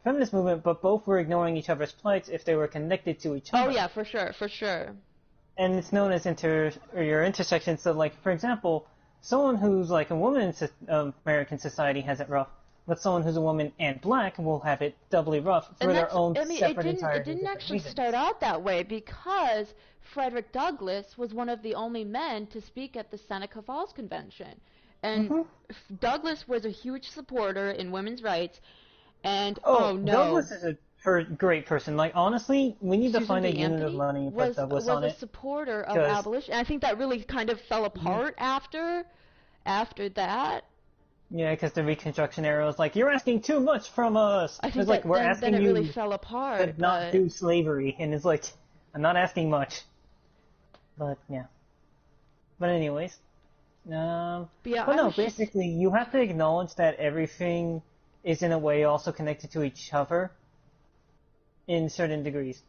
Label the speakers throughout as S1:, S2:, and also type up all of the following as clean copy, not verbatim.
S1: feminist movement, but both were ignoring each other's plights if they were connected to each other.
S2: Oh yeah, for sure.
S1: And it's known as your intersection. So, like, for example, someone who's like a woman in American society has it rough, but someone who's a woman and black will have it doubly rough for their own separate entirety.
S2: It didn't actually start out that way, because Frederick Douglass was one of the only men to speak at the Seneca Falls Convention. And Douglass was a huge supporter in women's rights. And
S1: Douglass is a great person. Like, honestly, we need to find a unit of money and put Douglass on it.
S2: Was a supporter of abolition. And I think that really kind of fell apart after that.
S1: Yeah, because the Reconstruction era was like, you're asking too much from us.
S2: I think
S1: like, we're asking
S2: then it
S1: you
S2: really fell apart.
S1: to not do slavery. And it's like, I'm not asking much. But, yeah. But anyways. Basically, you have to acknowledge that everything is in a way also connected to each other in certain degrees.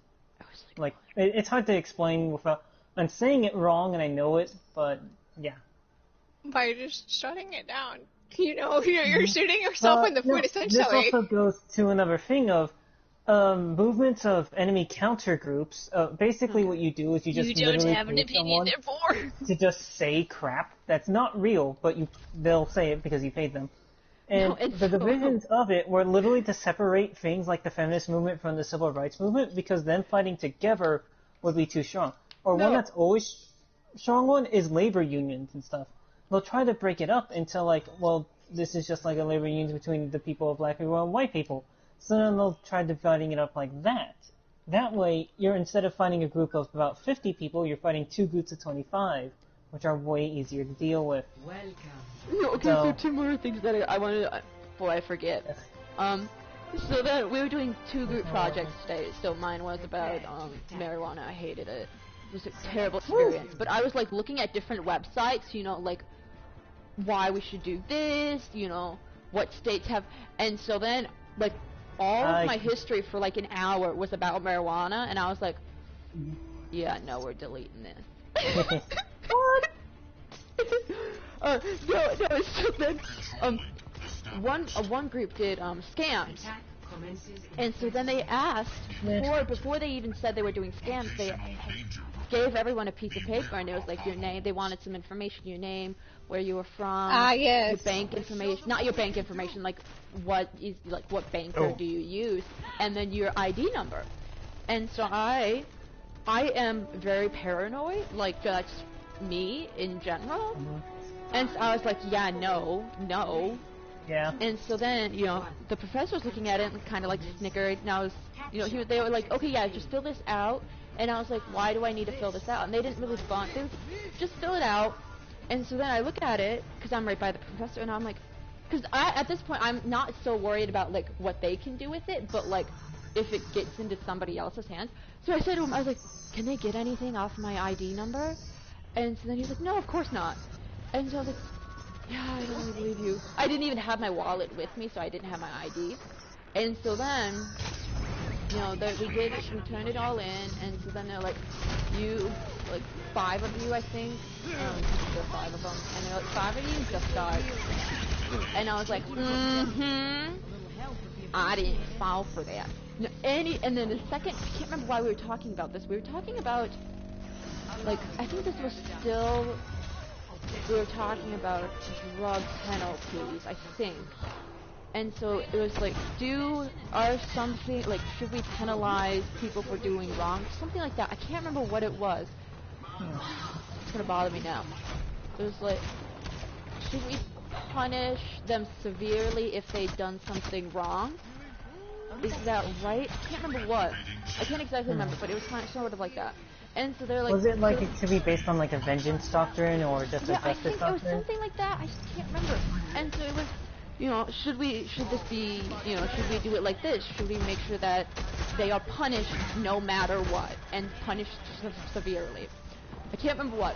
S1: Like, it's hard to explain without... I'm saying it wrong and I know it, but, yeah.
S3: By just shutting it down. You're shooting yourself in the foot, essentially.
S1: This also goes to another thing of movements of enemy counter groups. Basically, what you do is you just literally
S3: have an opinion, therefore.
S1: to just say crap that's not real, but they'll say it because you paid them. And the divisions of it were literally to separate things like the feminist movement from the civil rights movement, because then fighting together would be too strong. Or one that's always strong one is labor unions and stuff. They'll try to break it up into like, well, this is just like a labor union between the people of black people and white people. So then they'll try dividing it up like that. That way, instead of fighting a group of about 50 people, you're fighting two groups of 25, which are way easier to deal with.
S2: Welcome. So 2 more things that I wanted before I forget. Yes. So that we were doing 2 group projects today. So mine was about marijuana. I hated it. It was a terrible experience. But I was like looking at different websites, like why we should do this, what states have, and so then like all of my history for like an hour was about marijuana, and I was like, yeah, no, we're deleting this. What? So then one group did scams, and so then they asked before they even said they were doing scams, they gave everyone a piece of paper, and it was like your name. They wanted some information, your name, where you were from, your bank information, not your bank information, like what banker do you use, and then your ID number. And so I am very paranoid, like that's me in general. And so I was like, yeah, no.
S1: Yeah.
S2: And so then, the professor was looking at it and kind of like snickered, and I was, they were like, okay, yeah, just fill this out. And I was like, why do I need to fill this out? And they didn't really respond. They would just fill it out. And so then I look at it, because I'm right by the professor, and I'm like, because at this point, I'm not so worried about, like, what they can do with it, but, like, if it gets into somebody else's hands. So I said to him, I was like, can they get anything off my ID number? And so then he's like, no, of course not. And so I was like, yeah, I don't really believe you. I didn't even have my wallet with me, so I didn't have my ID. And so then, we turned it all in, and so then they're like, 5 of you, I think, there were 5 of them, and they're like, 5 of you just died. And I was like, I didn't fall for that. And then the second, I can't remember why we were talking about this. We were talking about, like, I think this was still, we were talking about drug penalties, I think. And so it was like, should we penalize people for doing wrong? Something like that. I can't remember what it was. It's gonna bother me now. It was like, should we punish them severely if they'd done something wrong? Is that right? I can't remember what. I can't exactly remember, but it was kind of sort of like that. And so they're like,
S1: was it like it should be based on like a vengeance doctrine or just a justice doctrine?
S2: I think it was something like that. I just can't remember. And so it was, should we do it like this? Should we make sure that they are punished no matter what, and punished severely? I can't remember what.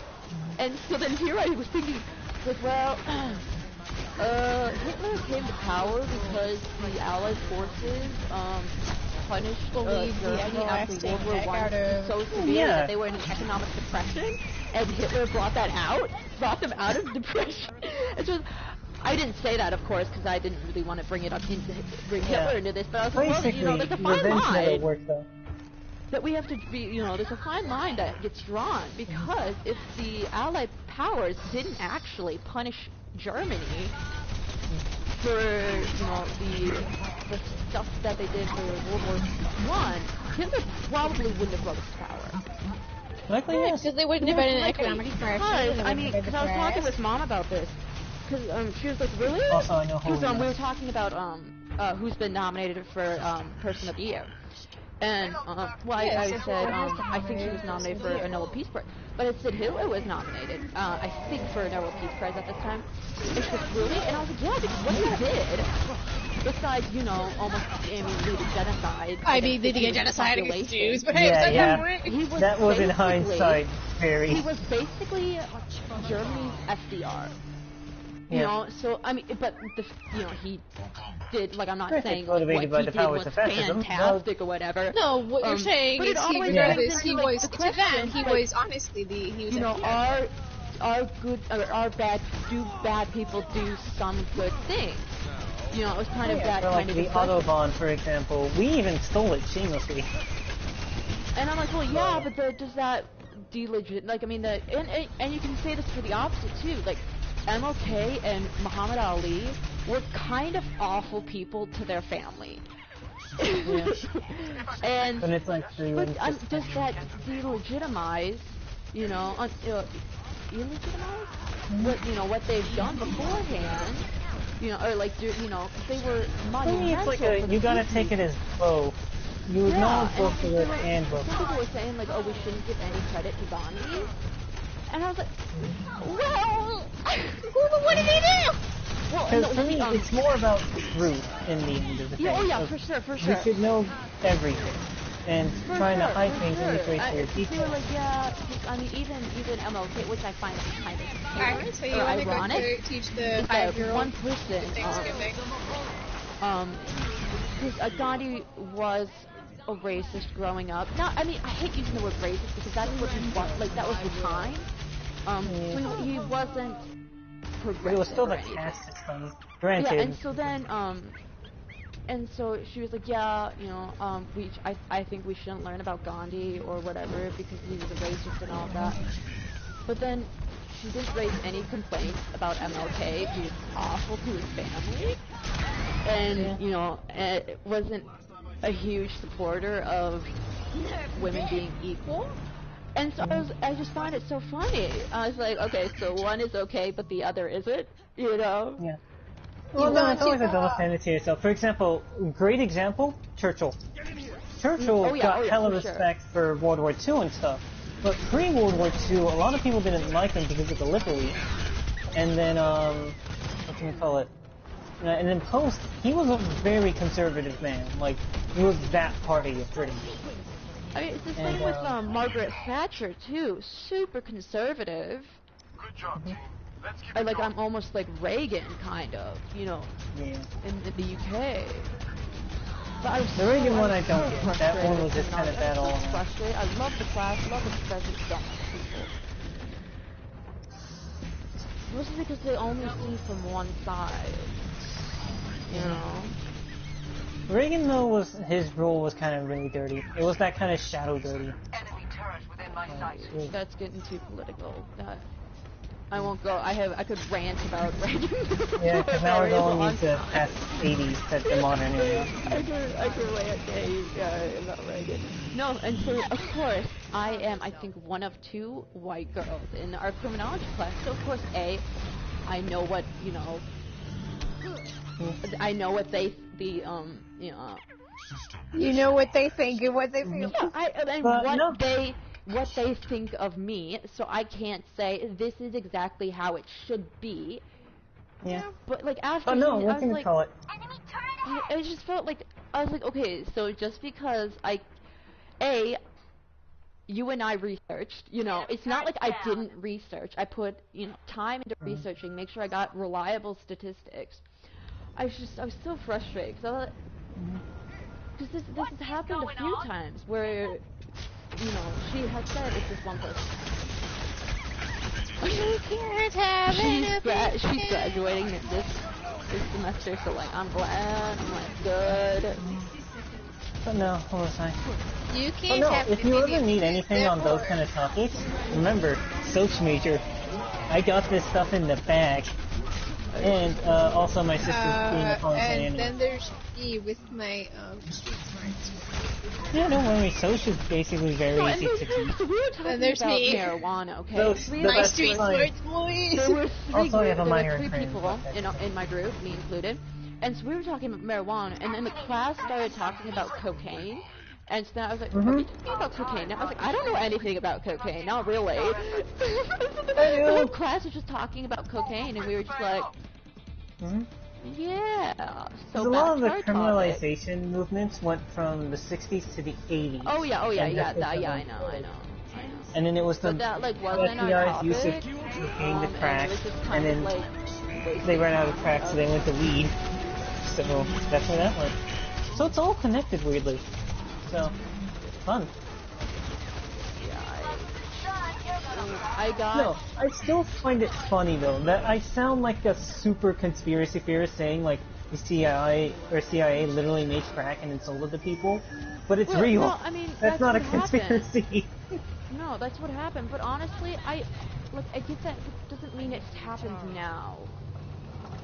S2: And so then here I was thinking, like, well, Hitler came to power because the Allied forces punished Germany after World War I so severely that they were in an economic depression, and Hitler brought them out of depression. And so I didn't say that, of course, because I didn't really want to bring Hitler into this, but I was like,
S1: basically,
S2: well, there's a fine line
S1: work, though.
S2: that we have to be, there's a fine line that gets drawn, because if the Allied powers didn't actually punish Germany for, the stuff that they did for World War I, Hitler probably wouldn't have rose to power.
S1: Likely, yes.
S3: Because they wouldn't have been an economic crisis.
S2: Because I was talking with Mom about this. Because she was like, really?
S1: Also, I know
S2: Because we were talking about who's been nominated for Person of the Year. And, I said, I think she was nominated for a Nobel Peace Prize. But I said Hitler was nominated, I think, for a Nobel Peace Prize at this time. And she was really? And I was like, yeah, because what he did, besides, almost leading genocide.
S3: Leading a genocide against Jews, but hey,
S1: that was in hindsight very...
S2: He was basically Germany's FDR. So, but, he did, I'm not saying what he did was fantastic or whatever.
S3: No, what you're saying is he was honestly
S2: our bad people do some good things? It was kind of that kind of
S1: the Autobahn, for example, we even stole it shamelessly.
S2: And I'm like, well, yeah, but does that delegit? And you can say this for the opposite too. MLK and Muhammad Ali were kind of awful people to their family. And
S1: it's like
S2: does that delegitimize, what they've done beforehand? Or they were monumental.
S1: It's you gotta take it as both. You acknowledge both the good and both.
S2: Some people were saying oh, we shouldn't give any credit to Gandhi. And I was like, well, what did he do? Well,
S1: for me, it's more about truth in the end of the thing.
S2: Oh yeah, for sure.
S1: We should know everything, and trying to hide things in the great detail.
S2: They were like, yeah, even MLK, which I find kind of
S3: Alright, so you want to teach the 5-year-old
S2: one person,
S3: Thanksgiving.
S2: Because Gandhi was a racist growing up. Now, I hate using the word racist because that's what he was, that was the time. So he wasn't progressive.
S1: But it was still the caste system. Granted.
S2: Yeah, and so then, and so she was like, yeah, I think we shouldn't learn about Gandhi or whatever because he was a racist and all of that. But then she didn't raise any complaints about MLK. He was awful to his family. And, wasn't a huge supporter of women being equal. And so I just find it so funny. I was like, okay, so one is okay, but the other isn't,
S1: Yeah. Well, no, it's always a double standard to yourself. For example, great example, Churchill. Churchill got hella respect for World War II and stuff. But pre-World War II, a lot of people didn't like him because of Gallipoli. And then, what can you call it? And then post, he was a very conservative man. He was that party of Britain.
S2: It's the same with Margaret Thatcher, too. Super conservative.
S4: Good job, team. Let's keep
S2: it I'm almost like Reagan, kind of, in the UK. But I was
S1: the Reagan one I don't get. That one was just kind of bad all around.
S2: Frustrated. I love the class, love the president, dumb people. Mostly because they only see from one side.
S1: Reagan, though, his role was kind of really dirty. It was that kind of shadow dirty.
S4: enemy turret within my sight.
S2: That's getting too political. I won't go. I could rant about Reagan.
S1: Yeah, because now we're going into past 80s at the modern era.
S2: I could rant about Reagan. No, and so, of course, I think, one of two white girls in our criminology class. So, of course, I know what, I know what
S3: You know what they think and what they feel.
S2: Yeah, what they think of me, so I can't say this is exactly how it should be.
S1: Yeah.
S2: But after
S1: what can you call it?
S2: I just felt I was like, okay, so just because you and I researched, it's not like I didn't research. I put, time into researching, make sure I got reliable statistics. I was so frustrated because this has happened a few times where, she has said it's just one person.
S3: You can't have
S2: She's graduating this semester, so like I'm glad. I'm like good.
S1: But no, what was I?
S3: You
S1: But
S3: can't
S1: no,
S3: have
S1: if you ever need anything on those kind of topics, remember, Soch Major. I got this stuff in the bag. And also my sister's being a phone
S3: and then there's me with my street smarts.
S1: Yeah, don't worry, Soch is basically very easy to teach.
S2: We were talking
S3: there's
S2: about
S3: me.
S2: marijuana, okay?
S1: Those,
S3: My street smarts, boys!
S2: There were three
S1: friend,
S2: people in my group, me included. And so we were talking about marijuana, and then the class started talking about cocaine. And so then I was like, are we talking about cocaine? And I was like, I don't know anything about cocaine, not really. The whole class was just talking about cocaine, and we were just like, yeah. So
S1: a lot of the
S2: topic.
S1: criminalization movements went from the 60s to the 80s.
S2: Oh yeah, I know.
S1: And then it was the
S2: but that like wasn't our
S1: FBI's use of
S2: topic.
S1: cocaine to crack,
S2: And
S1: then
S2: like,
S1: they ran out of crack, so they went to weed. So that's where that went. So it's all connected weirdly. So fun.
S2: No,
S1: I still find it funny though that I sound like a super conspiracy theorist saying like the CIA literally made crack and then sold it to people, but it's real.
S2: No, I mean,
S1: that's not a
S2: what
S1: conspiracy.
S2: No, that's what happened. But honestly, I get that. It doesn't mean it happens now.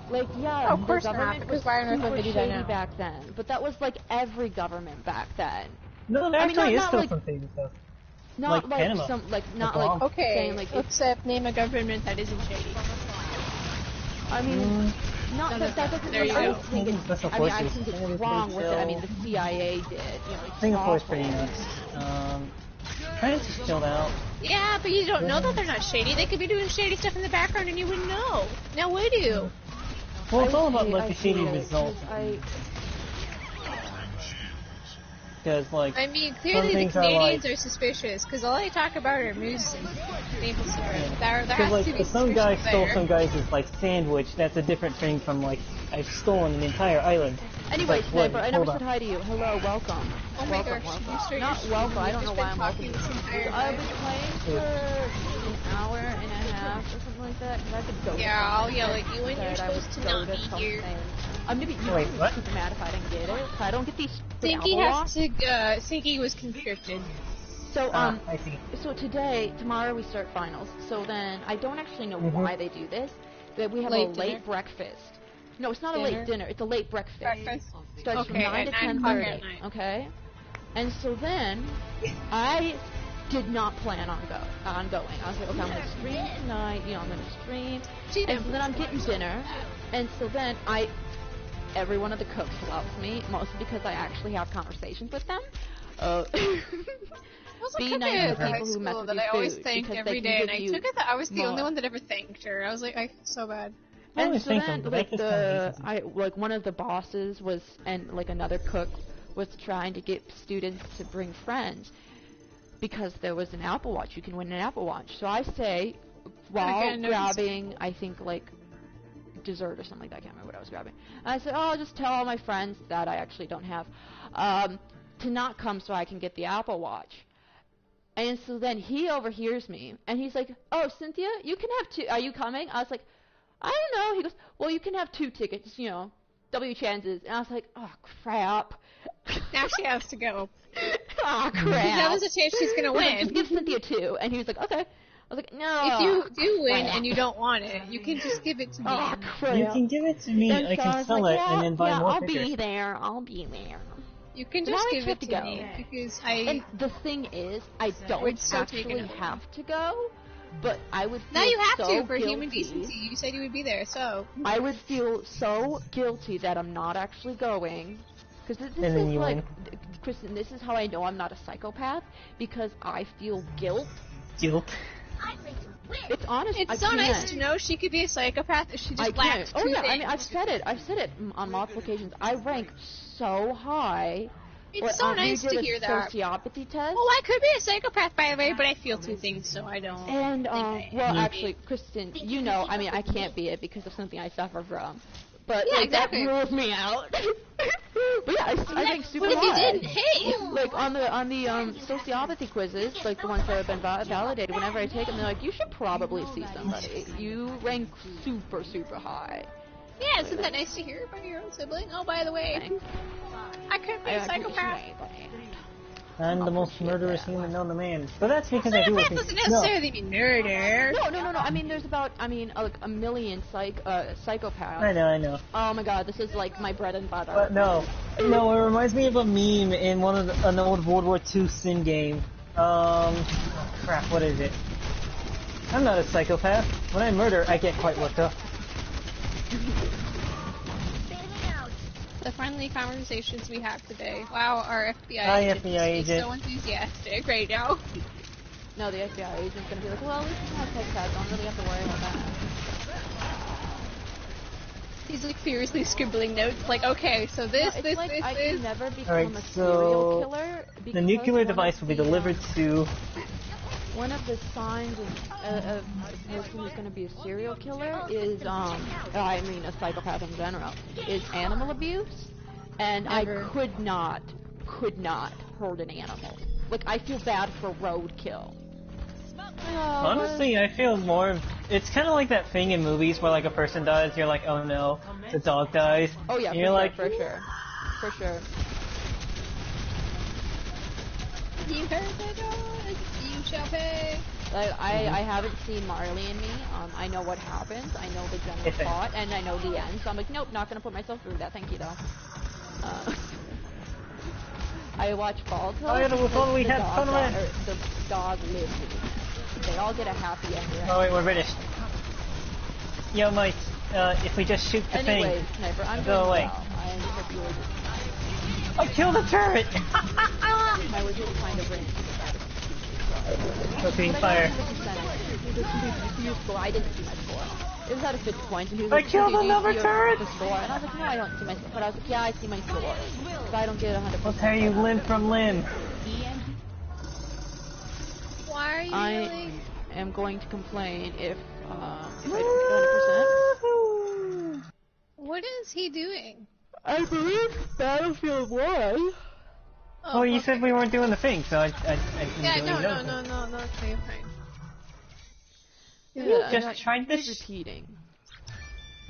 S2: Like, yeah,
S3: of course
S2: the government
S3: not,
S2: was
S3: because why on earth would
S2: super
S3: they do that
S2: shady
S3: now?
S2: back then. But that was like every government back then.
S1: No, there actually is
S2: not
S1: still
S2: like,
S1: some things stuff.
S2: Not like
S1: Panama.
S2: some, like, not like
S3: okay,
S2: saying like
S3: let's name a government that isn't shady.
S2: I mean, not that doesn't.
S3: There you
S2: I
S3: go.
S2: think it's, I mean, I think it's wrong with it. I mean, the CIA did. You know,
S1: Singapore's pretty nuts. France is chilled out.
S3: Yeah, but you don't know that they're not shady. They could be doing shady stuff in the background and you wouldn't know. Now would you?
S1: Well, it's all about like the shady results. Because like,
S3: I mean, clearly the Canadians are suspicious because all they talk about are moose and maple syrup. There has
S1: like,
S3: to be
S1: some guy stole
S3: there.
S1: some guy's like sandwich. That's a different thing from like I've stolen an entire island.
S2: Anyway,
S1: like,
S2: Sniper, I never
S1: hold
S2: said
S1: on.
S2: hi to you. Hello, welcome.
S3: Oh my
S2: welcome,
S3: gosh,
S2: welcome. Not welcome. I don't know why I'm welcome. I've been playing for an hour and a half or something like that. Cause I could go.
S3: Yeah, I'll yell at you when you're supposed to not be here.
S2: Maybe you
S1: Wait, what?
S2: super mad if I didn't get it. I don't get these.
S3: Sinky was conscripted.
S2: So
S1: I see.
S2: So tomorrow we start finals. So then I don't actually know why they do this. That we have a late breakfast. No, it's not a late dinner. It's a late breakfast. Starts from 9 to 10:30. Okay. And so then I did not plan on going. I was like, okay, I'm gonna stream tonight. You know, I'm gonna stream. And so then I'm getting dinner. And so then every one of the cooks loves me, mostly because I actually have conversations with them. Be nice to people who mess with your food.
S3: I always thanked every day, and I took it that I was the
S2: more.
S3: only one that ever thanked her. I was like, I feel so bad.
S2: And so then, like one of the bosses was, and like another cook was trying to get students to bring friends because there was an Apple Watch. You can win an Apple Watch. So I say, while grabbing, I think like dessert or something like that. I can't remember what I was grabbing. And I said, oh, I'll just tell all my friends that I actually don't have to not come so I can get the Apple Watch. And so then he overhears me, and he's like, oh, Cynthia, you can have 2. Are you coming? I was like, I don't know. He goes, well, you can have 2 tickets, you know, W chances. And I was like, oh, crap.
S3: Now she has to go.
S2: Oh, crap.
S3: That was a chance she's going to win.
S2: Like, just give Cynthia 2. And he was like, okay. I was like, no.
S3: If you do win and you don't want it, you can just give it to me.
S2: Oh, crap.
S1: You can give it to me. I can sell it and then buy more
S2: I'll
S1: tickets.
S2: be there. I'll be there.
S3: You can just give it to me because
S2: And the thing is, I don't actually have to go, but I would feel
S3: now you have
S2: so
S3: to for
S2: guilty.
S3: human decency. You said you would be there, so
S2: I would feel so guilty that I'm not actually going. Because this
S1: And then
S2: is
S1: you
S2: like,
S1: win.
S2: Kristen, this is how I know I'm not a psychopath, because I feel guilt.
S1: Guilt.
S2: It's honest.
S3: It's so nice to know she could be a psychopath if she just lacked 2
S2: Oh yeah,
S3: things.
S2: I mean, I've said it on multiple occasions. I rank so high.
S3: It's so nice to hear that.
S2: Sociopathy test.
S3: Well, I could be a psychopath, by the way, but I feel 2 things, so I don't.
S2: And well, actually, Kristen, you know, I mean, I can't be it because of something I suffer from. But
S3: yeah,
S2: like,
S3: exactly.
S2: that rules me out. But yeah, I getting super
S3: What if you
S2: high.
S3: didn't? Hey!
S2: Like on the sociopathy quizzes, like the ones that have been validated, whenever I take them, they're like, you should probably see somebody. You rank super, super high.
S3: Yeah, isn't that nice to hear about your own sibling? Oh, by the way,
S2: Thanks.
S3: I could be a psychopath.
S1: I'm the most murderous human known to man. But that's because I do
S3: Psychopath doesn't necessarily mean murder.
S2: No. I mean, there's about, like a million psychopaths.
S1: I know.
S2: Oh my god, this is like my bread and butter.
S1: But no, it reminds me of a meme in an old World War II sim game. Crap, what is it? I'm not a psychopath. When I murder, I get quite worked up.
S3: The friendly conversations we have today. Wow, our FBI
S1: Hi,
S3: agent
S1: FBI
S3: is
S1: agent.
S3: so enthusiastic right now.
S2: No, the FBI agent's gonna be like, well, at least it's not psychopath, don't really have to worry about that.
S3: He's like furiously scribbling notes, like, okay, so this,
S2: It's
S3: this,
S2: like
S3: this,
S2: I
S3: this.
S2: can never become
S1: Alright,
S2: a
S1: so
S2: serial killer.
S1: the nuclear
S2: because
S1: device will be delivered to...
S2: One of the signs of a person who's going to be a serial killer is, I mean a psychopath in general, is animal abuse. And
S3: Never.
S2: I could not hurt an animal. Like, I feel bad for roadkill.
S1: Honestly, I feel more... It's kind of like that thing in movies where, like, a person dies, you're like, oh no, the dog dies.
S2: Oh yeah,
S1: and you're like,
S2: for sure.
S3: You heard the noise, you shall pay.
S2: Like, I haven't seen Marley and Me. I know what happens. I know the general plot, and I know the end. So I'm like, nope, not gonna put myself through that. Thank you, though. I watch Bald Hill.
S1: Oh, yeah, we thought we had fun with it.
S2: The dog lives with me. They all get a happy ending.
S1: oh wait, we're finished. Yo, Mike, if we just shoot the
S2: Anyway,
S1: thing,
S2: Sniper, I'm
S1: go
S2: doing
S1: away.
S2: well. I hope you were
S1: I killed the turret!
S2: I was just kind of ranting about it.
S1: Opening fire.
S2: I didn't see my score. It was out of 50 points, and he was
S1: I
S2: like,
S1: killed
S2: "Do you
S1: another
S2: see
S1: turret!"
S2: the score?" And I was like, "No, I don't see my score." But I was like, "Yeah, I see my score." So I don't get 100%.
S1: I'll tear you limb from limb.
S3: Why are you
S2: I
S3: yelling?
S2: am going to complain if I don't get 100%.
S3: What is he doing?
S2: I believe Battlefield 1.
S1: Oh, you said we weren't doing the thing, so I didn't
S3: Yeah,
S1: do
S3: no,
S1: anything.
S3: no, it's fine.
S2: Yeah,
S1: Just tried this?
S2: repeating.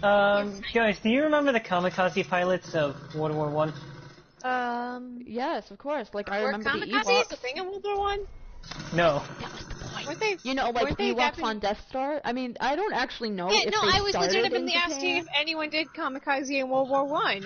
S1: Guys, do you remember the kamikaze pilots of World War One?
S2: Yes, of course. Like, I
S3: Were
S2: remember the
S3: kamikazes
S2: Ewoks.
S3: the thing in World War One?
S1: No.
S3: Weren't they?
S2: You know, like
S3: weren't they
S2: Ewoks
S3: Japanese?
S2: on Death Star? I mean, I don't actually know
S3: Yeah,
S2: if
S3: no,
S2: they
S3: I was
S2: started
S3: legitimately
S2: in
S3: asking if
S2: Japan.
S3: anyone did kamikaze in World War One.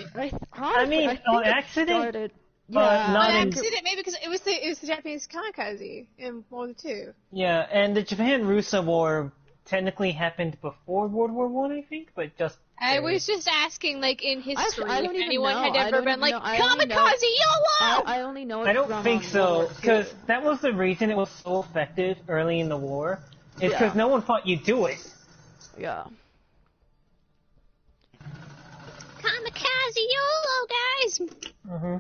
S1: I mean,
S2: think
S1: on
S2: it
S1: accident,
S2: started-
S1: but
S2: yeah,
S1: not
S3: On
S1: in-
S3: accident, maybe because it was the Japanese kamikaze in World War Two.
S1: Yeah, and the Japan-Russo War technically happened before World War One, I think, but just...
S3: I was just asking, like, in history,
S2: I don't
S3: if
S2: even
S3: anyone
S2: know.
S3: had
S2: I
S3: ever
S2: don't
S3: been
S2: even
S3: like,
S2: know. I only know-
S3: kamikaze YOLO!
S2: I only know it
S1: I don't
S2: from,
S1: think
S2: World
S1: so,
S2: War
S1: because
S2: II.
S1: that was the reason it was so effective early in the war. It's because
S2: Yeah.
S1: no one thought you'd do it.
S2: Yeah.
S3: Kamikaze YOLO, guys!
S1: Mm-hmm.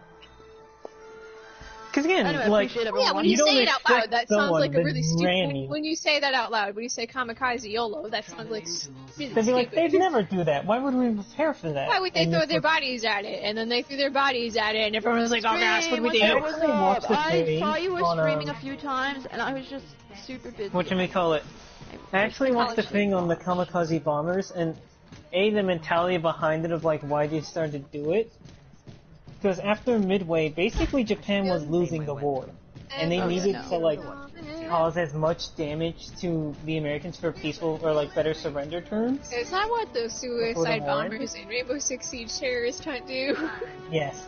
S1: Because again,
S2: Anyway, I
S1: like,
S2: appreciate
S3: Yeah,
S2: everyone.
S3: when you
S1: You don't
S3: say it out
S1: expect
S3: loud, that sounds
S1: someone
S3: like a
S1: to
S3: really
S1: ram
S3: stupid.
S1: you.
S3: When you say that out loud, when you say kamikaze YOLO, that sounds like really
S1: they'd be like,
S3: stupid.
S1: they'd never do that. Why would we prepare for that?
S3: Why would they
S1: And
S3: throw
S1: it's
S3: their
S1: like,
S3: bodies at it? And then they threw their bodies at it, and everyone was like, oh gosh, what do we do?
S1: I actually watched the
S2: I
S1: thing
S2: saw you were
S1: on,
S2: streaming a few times, and I was just super busy.
S1: whatchamacallit. I actually watched the thing on the kamikaze bombers, and the mentality behind it of like why they started to do it. Because after Midway, basically Japan was losing the war, and they needed to like cause as much damage to the Americans for peaceful or like better surrender terms.
S3: Is that what those suicide
S1: Before the war?
S3: bombers in Rainbow Six Siege terrorist hunt do?
S1: Yes.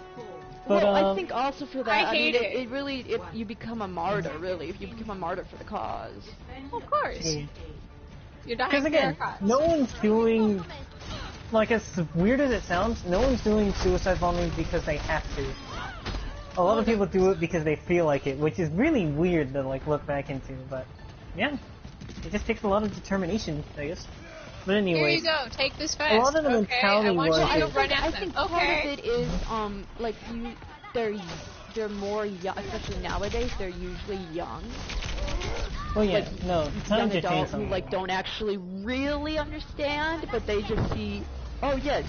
S1: But,
S2: Well, I think also for that,
S3: I hate
S2: mean,
S3: it.
S2: it really, if you become a martyr, really, if you become a martyr for the cause.
S3: Of course. You're dying
S1: Because
S3: for
S1: again,
S3: their cause.
S1: no one's doing, like as weird as it sounds, no one's doing suicide bombing because they have to. A lot of people do it because they feel like it, which is really weird to like look back into, but yeah. It just takes a lot of determination, I guess. But anyway.
S3: Here you go, take this fast.
S1: A lot of the
S3: okay,
S1: mentality
S3: I want
S1: was
S3: you
S1: that-
S3: to run
S2: I
S3: at
S2: think
S3: them.
S2: part
S3: Okay.
S2: of it is, like, they're more young, especially nowadays, they're usually young.
S1: Well, yeah,
S2: like,
S1: no, time
S2: young
S1: to change
S2: adults who,
S1: something.
S2: like, don't actually really understand, but they just see, oh yeah,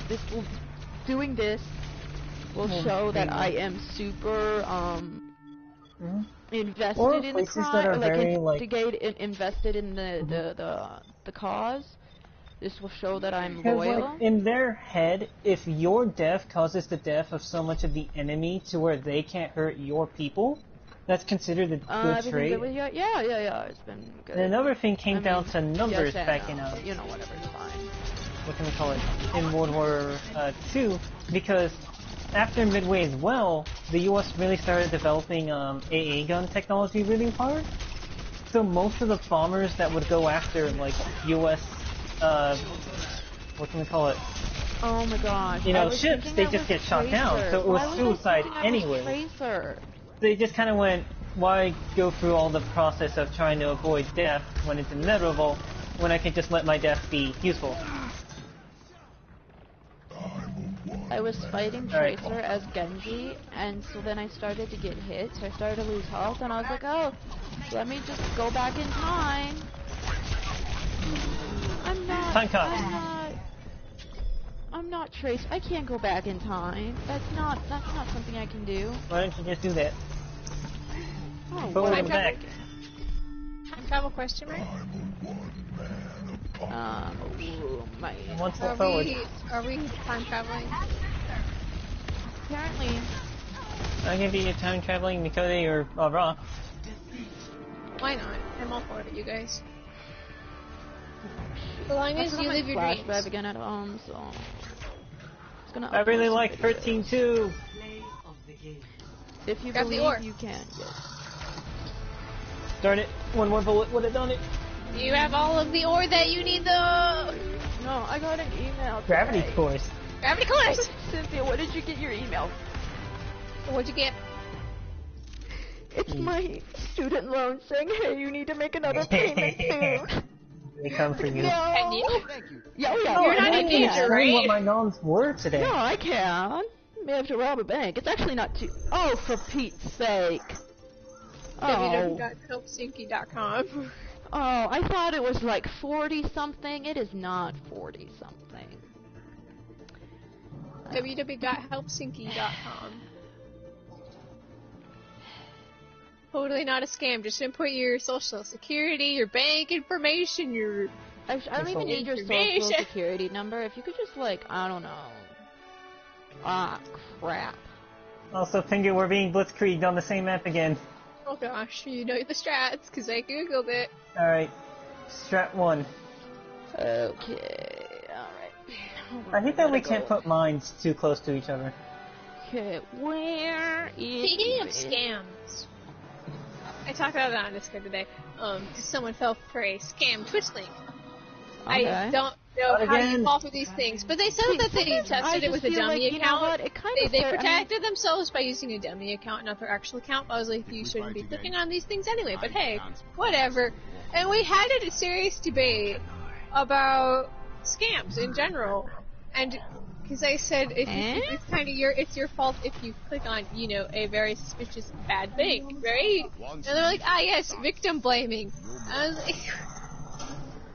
S2: doing this will show that I am super invested in the crime, invested in the cause. This will show that I'm loyal.
S1: Like, in their head, if your death causes the death of so much of the enemy to where they can't hurt your people, that's considered a good trait.
S2: Yeah, it's been good.
S1: And another thing came down to numbers back in,
S2: you know, whatever, it's fine.
S1: What can we call it? In World War II, because after Midway as well, the U.S. really started developing AA gun technology really hard. So most of the bombers that would go after, like, U.S. What can we call it?
S2: Oh my gosh.
S1: You know, ships, they just get shot down, so it was suicide anyway. They just kind of went, why go through all the process of trying to avoid death when it's inevitable, when I can just let my death be useful?
S2: I was fighting Tracer as Genji, and so then I started to get hit, so I started to lose health, and I was like, oh, let me just go back in time. I'm not Tracer. I can't go back in time. That's not something I can do.
S1: Why don't you just do that?
S2: Oh,
S1: go back.
S3: Time travel question mark?
S2: Are
S3: we time traveling?
S2: Apparently.
S1: I'll give you time traveling Mikode or Ra.
S3: Why not? I'm all for it, you guys. As long as you live your dreams.
S2: Drive again at home, so it's gonna.
S1: I really like 13-2.
S2: If you believe you can.
S1: Darn it! One more bullet would have done it.
S3: You have all of the ore that you need, though.
S2: No, I got an email.
S1: Gravity cores.
S3: Gravity cores.
S2: Cynthia, what did you get your email?
S3: What'd you get?
S2: It's my student loan saying, "Hey, you need to make another payment soon."
S1: They come for you.
S2: No.
S3: Can you?
S2: Yeah,
S3: you're not a ninja, right?
S1: What my noms were today.
S2: No, I can. We have to rob a bank. It's actually not too. Oh, for Pete's sake.
S3: www.helpsinky.com.
S2: Oh, I thought it was like 40-something. It is not 40-something.
S3: www.helpsinky.com. Totally not a scam. Just input your social security, your bank information, your...
S2: I don't even need your social security number. If you could just, like, I don't know. Ah, crap.
S1: Also, Finger, we're being blitzkrieged on the same map again.
S3: Oh gosh, you know the strats, because I googled it.
S1: Alright. Strat 1.
S2: Okay, alright.
S1: I think that we can't put mines too close to each other.
S2: Okay, where is...
S3: Speaking of scams... I talked about that on Discord today, because someone fell for a scam Twitch link.
S2: Okay.
S3: I don't know how you fall for these things, but they said that they tested it with a dummy account. They protected themselves by using a dummy account, not their actual account. I was like, you shouldn't be clicking on these things anyway, but hey, whatever. And we had a serious debate about scams in general, and because I said it's kind of it's your fault if you click on, you know, a very suspicious bad thing, right? And they're like, yes, victim blaming. I was like,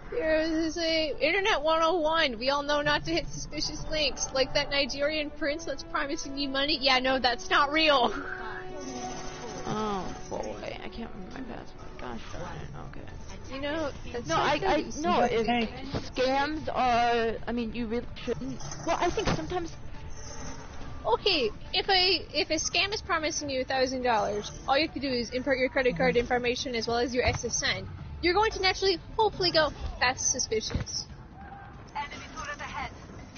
S3: there's a Internet 101. We all know not to hit suspicious links, like that Nigerian prince that's promising you money. Yeah, no, that's not real.
S2: Oh boy, I can't remember my password. Gosh darn it. Okay.
S3: You know, that's
S2: if scams are, I mean, you really shouldn't. Well, I think sometimes.
S3: Okay, if a scam is promising you $1,000, all you have to do is input your credit card information as well as your SSN. You're going to naturally, hopefully, go, that's suspicious.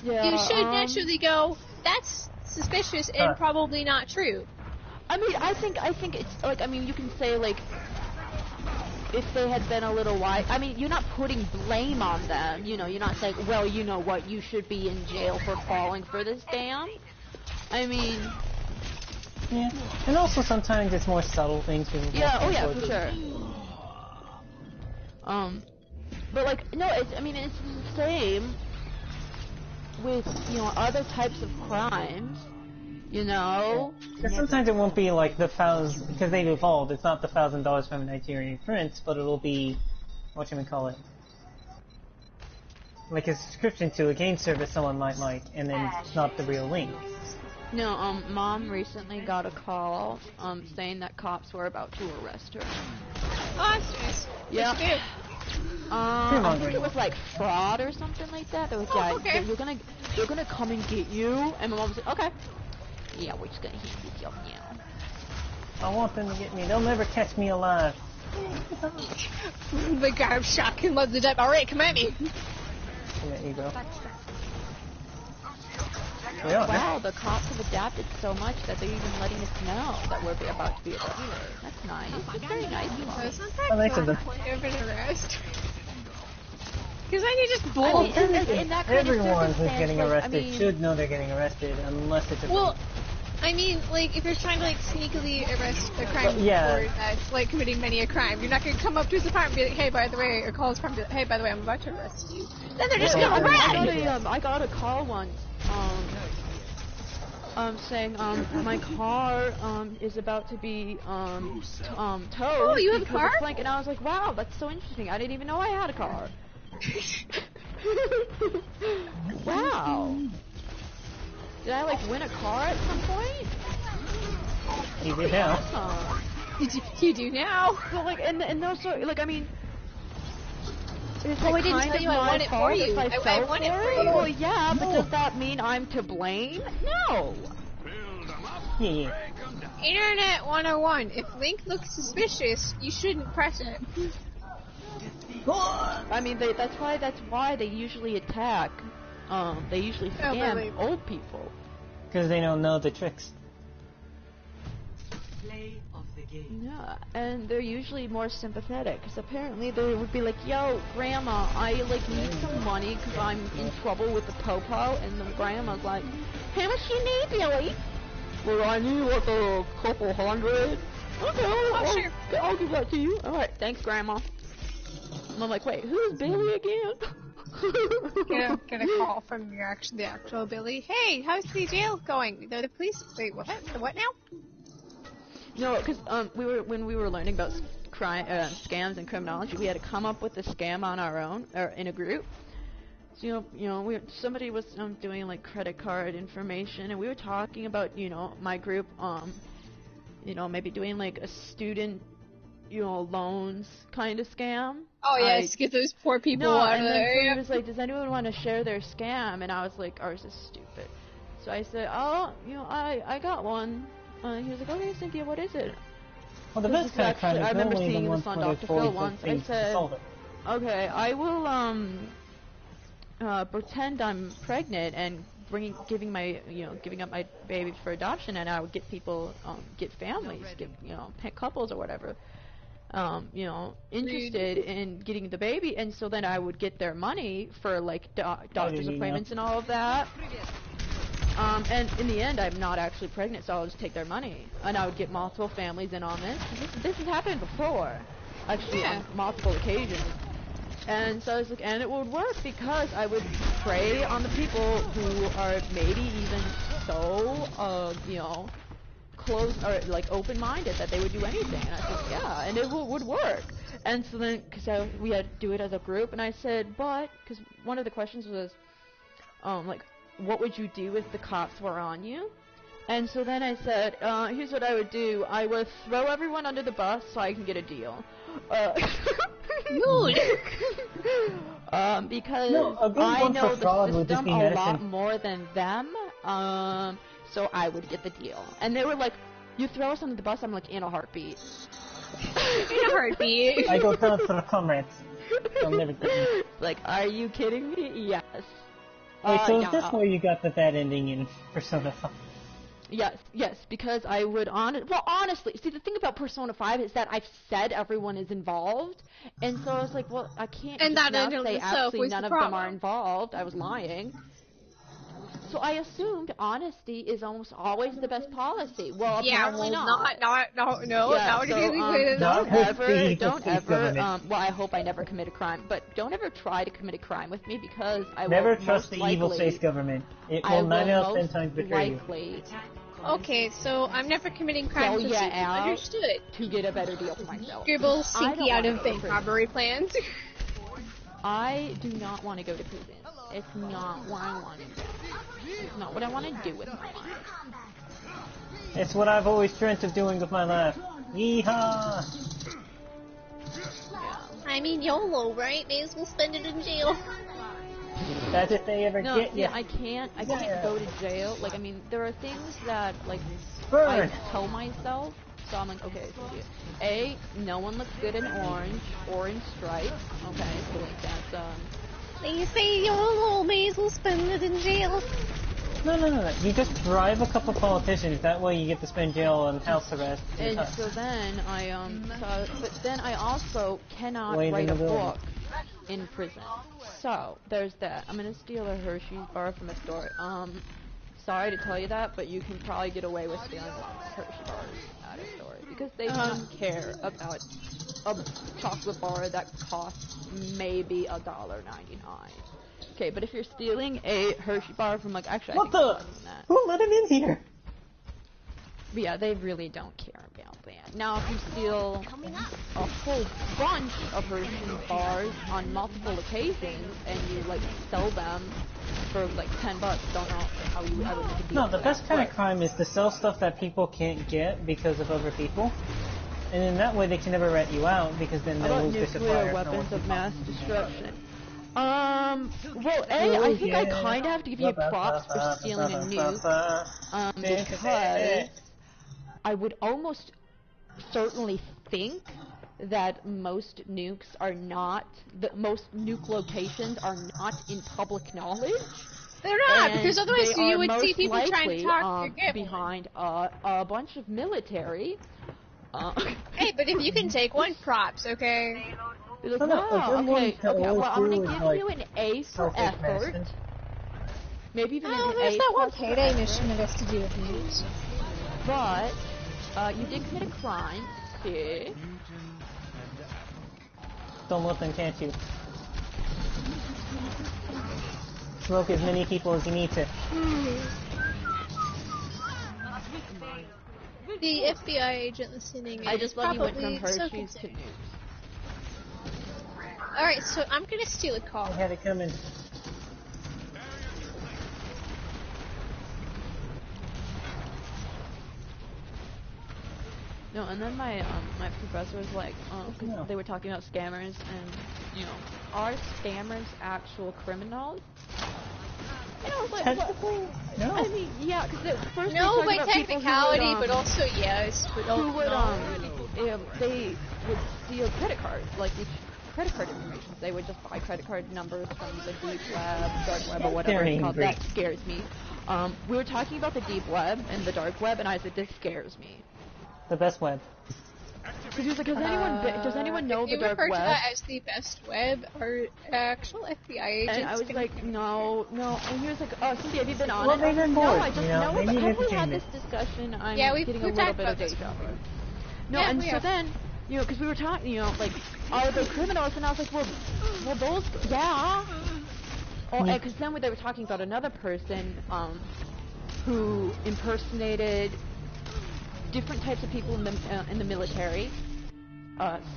S2: Yeah,
S3: you should naturally go, that's suspicious and probably not true.
S2: I mean, I think it's like, I mean, you can say like, if they had been a little wise, I mean, you're not putting blame on them, you know, you're not saying, well, you know what, you should be in jail for falling for this scam. I mean...
S1: Yeah, and also sometimes it's more subtle things.
S2: Yeah, oh yeah, for sure. But like, no, it's the same with, you know, other types of crimes. You know?
S1: Because sometimes it won't be like the $1,000, because they've evolved. It's not the $1,000 from a Nigerian prince, but it'll be, what should we call it? Like a subscription to a game service someone might like, and then it's not the real link.
S2: No, Mom recently got a call, saying that cops were about to arrest her.
S3: Oh, that's nice.
S2: Yeah. I think it was like fraud or something like that. They was
S3: okay.
S2: they're gonna come and get you, and my mom was like, okay. Yeah, we're just gonna hit you now.
S1: I want them to get me. They'll never catch me alive.
S3: The guy of shock and love the dead. Alright, come at me.
S1: There you go.
S2: Wow, the cops have adapted so much that they're even letting us know that we're about to be arrested. That's nice. That's very nice.
S3: It's not that fun of an arrest. Because then you just bull.
S1: Everyone who's getting arrested should know they're getting arrested, unless it's a...
S3: Well, I mean, like, if you're trying to, like, sneakily arrest a crime before that's, like, committing many a crime, you're not going to come up to his apartment and be like, hey, by the way, or call his apartment and be like, hey, by the way, I'm about to arrest you. Then they're just going to run!
S2: I got a call once, saying, my car, is about to be, towed.
S3: Oh, you have a car?
S2: And I was like, wow, that's so interesting. I didn't even know I had a car. Wow. Did I, like, win a car at some point?
S1: You do now.
S3: You do now.
S2: But, like, and those sort, like, I mean... It's
S3: I didn't tell you I won it for you. I won it for you.
S2: Well, yeah, but does that mean I'm to blame? No.
S1: Yeah.
S3: Internet 101. If link looks suspicious, you shouldn't press it.
S2: I mean, that's why they usually attack. They usually scam old people.
S1: Because they don't know the tricks.
S2: Yeah, and they're usually more sympathetic. Because apparently they would be like, "Yo, Grandma, I like need some money because I'm in trouble with the popo." And the grandma's like, "How much you need, Billy?" Well, I need like a couple hundred. Okay,
S3: sure.
S2: I'll give that to you. All right, thanks, Grandma. And I'm like, wait, who's Billy again?
S3: Get a call from the actual Billy. Hey, how's the jail going? The police. Wait, what? The what now?
S2: No, because when we were learning about scams and criminology, we had to come up with a scam on our own or in a group. So somebody was doing like credit card information, and we were talking about my group maybe doing like a student loans kind of scam.
S3: Oh yes, get those poor people out of there.
S2: And then he was like, does anyone want to share their scam? And I was like, ours is stupid. So I said, oh, I got one. He was like, okay, Cynthia, what is it?
S1: Well, the best kind of crime is
S2: I remember
S1: normally
S2: seeing
S1: the
S2: this
S1: ones
S2: on
S1: where
S2: Dr. Phil once. I said, okay, I will pretend I'm pregnant and giving up my baby for adoption, and I would get people, get families, pick couples or whatever, interested in getting the baby, and so then I would get their money for like doctor's appointments and all of that. And in the end, I'm not actually pregnant, so I'll just take their money, and I would get multiple families in on this. This has happened before, actually, on multiple occasions. And so I was like, and it would work because I would prey on the people who are maybe even so, closed or like open-minded that they would do anything. And I said, yeah, and it would work. And so then, because we had to do it as a group, and I said, but because one of the questions was, like, what would you do if the cops were on you? And so then I said, here's what I would do. I would throw everyone under the bus so I can get a deal. Because I know the system a lot more than them, so I would get the deal. And they were like, you throw us under the bus? I'm like, in a heartbeat.
S3: In a heartbeat.
S1: I go tell it to the comrades. They'll never get me.
S2: Like, are you kidding me? Yes.
S1: Wait, so is this where you got the bad ending in Persona 5?
S2: Yes, because I would honestly, see, the thing about Persona 5 is that I've said everyone is involved, and so I was like, well, I can't just now say absolutely none of them are involved. I was lying. So I assumed honesty is almost always the best policy. Well, apparently not. Don't ever, well, I hope I never commit a crime, but don't ever try to commit a crime with me because I
S1: never
S2: will
S1: trust the evil space government. It will 9 out of 10 times betray you.
S3: Okay, so I'm never committing crimes with Cynthia. Understood.
S2: To get a better deal for myself.
S3: Scribble Cynthia out of bank robbery plans.
S2: I do not want to go to prison. It's not what I want to do. It's not what I want to do with my life.
S1: It's what I've always dreamt of doing with my life. Yeehaw!
S3: I mean, YOLO, right? May as well spend it in jail.
S1: That's if they ever get you.
S2: Yeah, I can't go to jail. Like, I mean, there are things that, like,
S1: Burn.
S2: I tell myself. So I'm like, okay, Cynthia. A, no one looks good in orange stripes. Okay, so like that's
S3: They say YOLO, may as well spend it in jail.
S1: No. You just bribe a couple politicians. That way you get to spend jail and house arrest.
S2: And so then but then I also cannot write a book in prison. So there's that. I'm gonna steal a Hershey's bar from a store. Sorry to tell you that, but you can probably get away with stealing Hershey bars at a store because they don't care about a chocolate bar that costs maybe $1.99. Okay, but if you're stealing a Hershey bar from, like, actually,
S1: what the? Who let him in here?
S2: But yeah, they really don't care about that. Now, if you steal a whole bunch of Hershey bars on multiple occasions and you, like, sell them for, like, $10, don't know how you ever make a deal.
S1: No, the best kind of crime is to sell stuff that people can't get because of other people. And in that way, they can never rat you out because then they'll lose their supplier.
S2: Nuclear weapons of mass destruction. Well, I think I kind of have to give you props for stealing a nuke, because I would almost certainly think that most nukes are not, most nuke locations are not in public knowledge.
S3: They're not, because otherwise you would see people trying to talk
S2: behind a bunch of military.
S3: Hey, but if you can take one, props, okay?
S2: Like, okay, well, I'm gonna give you an A for effort. Maybe even an A.
S3: There's that one payday mission that has to do with nukes.
S2: But, you did commit a crime. See?
S1: Don't let them catch you. Smoke as many people as you need to.
S3: The FBI agent listening in.
S2: I just love you went from Hershey's to nukes.
S3: Alright, so I'm gonna steal a car.
S1: I had it coming.
S2: No, and then my professor was like, cause they were talking about scammers, and, you know, are scammers actual criminals? And I was like,
S1: technically, no.
S2: I mean, yeah, because first
S3: no,
S2: by
S3: technicality, but also yes. But
S2: who would they would steal credit cards, like credit card information. They would just buy credit card numbers from the deep web, dark web, or whatever it's called. That scares me. We were talking about the deep web and the dark web, and I said, this scares me.
S1: The best web.
S2: Because he was like, does anyone know the dark web?
S3: You refer to that as the best web, or actual FBI agents?
S2: And I was like, no. And he was like, Cynthia, have you been on
S1: well,
S2: it?
S1: They've been
S2: no,
S1: bored,
S2: I just know. But have we had this discussion? I'm getting a little bit of deja vu. No,
S3: yeah,
S2: and so then, you know, because we were talking, you know, like, are they criminals? And I was like, well, those, yeah. Because then they were talking about another person who impersonated different types of people in the military,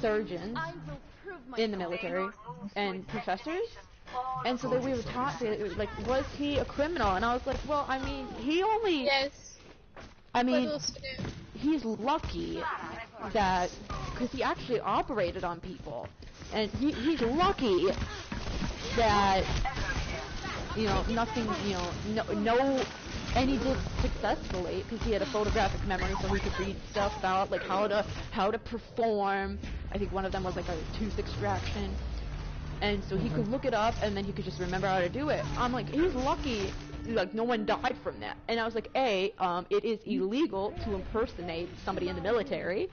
S2: surgeons in the military, and professors. And so then we were talking, like, was he a criminal? And I was like, well, I mean, he only...
S3: Yes.
S2: I mean, he's lucky that... Because he actually operated on people. And he's lucky that, you know, nothing, you know, and he did successfully because he had a photographic memory, so he could read stuff about like how to perform. I think one of them was like a tooth extraction, and so he could look it up and then he could just remember how to do it. I'm like, he's lucky, like no one died from that. And I was like, it is illegal to impersonate somebody in the military.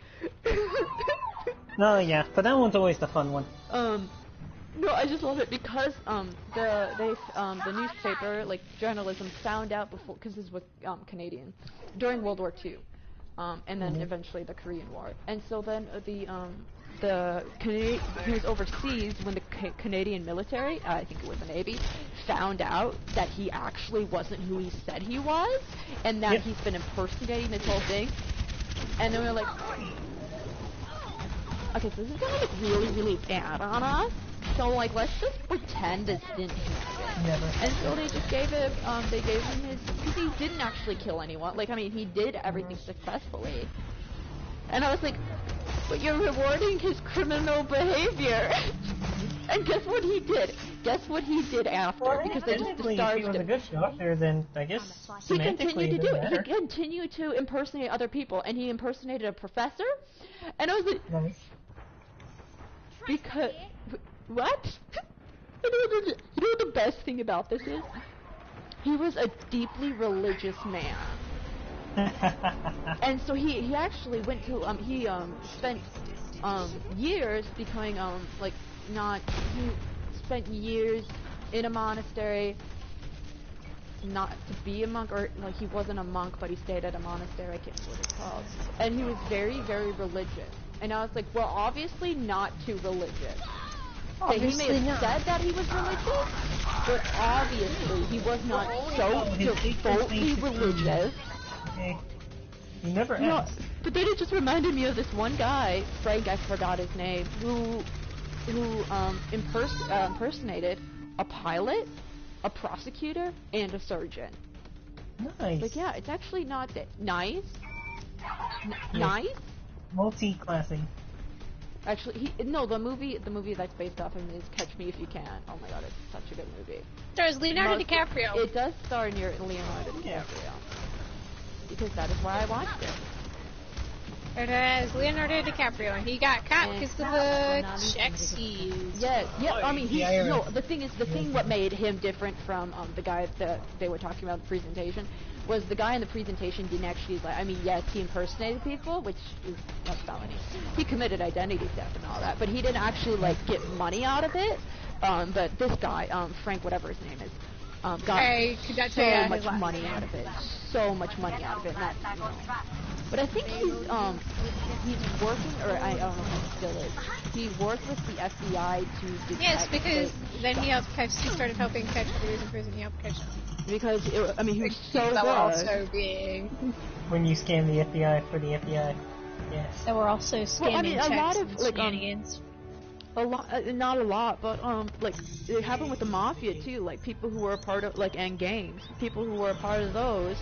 S1: No, yeah, but that one's always the fun one.
S2: No, I just love it because the newspaper, like journalism, found out before, because this was Canadian, during World War II, and then eventually the Korean War, and so then he was overseas when the Canadian military, I think it was the Navy, found out that he actually wasn't who he said he was, and that he's been impersonating this whole thing, and then we were like, okay, so this is gonna look really, really bad on us. So, like, let's just pretend this didn't happen.
S1: Never.
S2: And so they just gave him, they gave him his, because he didn't actually kill anyone. Like, I mean, he did everything successfully. And I was like, but you're rewarding his criminal behavior. And guess what he did? Guess what he did after?
S1: Well,
S2: because they just
S1: if he
S2: starved
S1: was a
S2: him.
S1: good doctor, then I guess
S2: He continued to do it.
S1: matter.
S2: He continued to impersonate other people, and he impersonated a professor. And I was like,
S1: Nice.
S2: because what? You know what the best thing about this is? He was a deeply religious man. And so he actually went to he spent years becoming he spent years in a monastery, not to be a monk, or like he wasn't a monk but he stayed at a monastery, I can't remember what it's called. And he was very, very religious. And I was like, well, obviously not too religious. Okay, he may have said that he was religious, but obviously he was not so devotedly religious.
S1: Okay. You never asked.
S2: But then it just reminded me of this one guy, Frank, I forgot his name, who impersonated a pilot, a prosecutor, and a surgeon.
S1: Nice.
S2: Like, yeah, it's actually not that nice.
S1: Yeah.
S2: Nice.
S1: Multi-classy.
S2: Actually, the movie that's based off of him is Catch Me If You Can. Oh my god, it's such a good movie.
S3: Stars Leonardo DiCaprio.
S2: It does star Leonardo DiCaprio.
S1: Yeah.
S2: Because that is why I watched it.
S3: It has Leonardo DiCaprio, and he got caught because of the checks he used.
S2: Yeah. I mean, the thing what made him different from the guy that they were talking about in the presentation was the guy in the presentation didn't actually, like, I mean, yes, he impersonated people, which is a felony. He committed identity theft and all that, but he didn't actually, like, get money out of it. But this guy, Frank, whatever his name is, got so much money out of it. So much money out of it. And that's, but I think he's working, or I don't know if he still is. He worked with the FBI to detect.
S3: Yes, because then he started helping catch others in prison. He helped catch them.
S2: Because, he was so good.
S3: That were also being...
S1: When you scam the FBI for the FBI. Yes.
S3: That were also scamming checks and shenanigans.
S2: Not a lot, but like it happened with the mafia too. Like people who were a part of and gangs, people who were a part of those,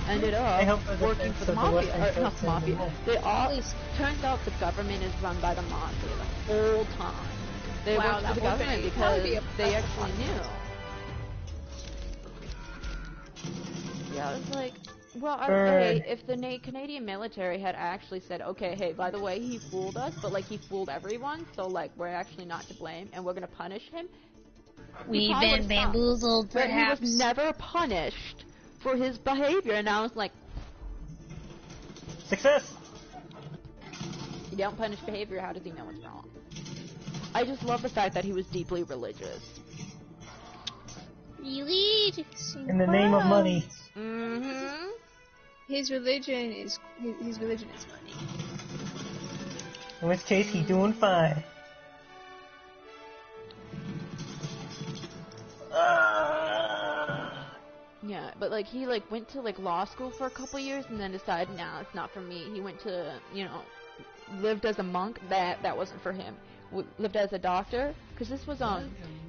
S2: ended up working for the mafia. Or not the mafia. They all. Turns out the government is run by the mafia the whole time. They worked for the government because they actually knew. Yeah, I was like, well, if the Canadian military had actually said, okay, hey, by the way, he fooled us, but, like, he fooled everyone, so, like, we're actually not to blame, and we're gonna punish him.
S3: We've been bamboozled, perhaps.
S2: But he was never punished for his behavior, and I was like...
S1: Success!
S2: You don't punish behavior, how does he know what's wrong? I just love the fact that he was deeply religious.
S3: Religious.
S1: In the name of money.
S2: Mm-hmm.
S3: His religion is money.
S1: In which case, he's doing fine.
S2: Yeah, but like he went to law school for a couple years and then decided, nah, it's not for me. He went to lived as a monk. That wasn't for him. Lived as a doctor, because this was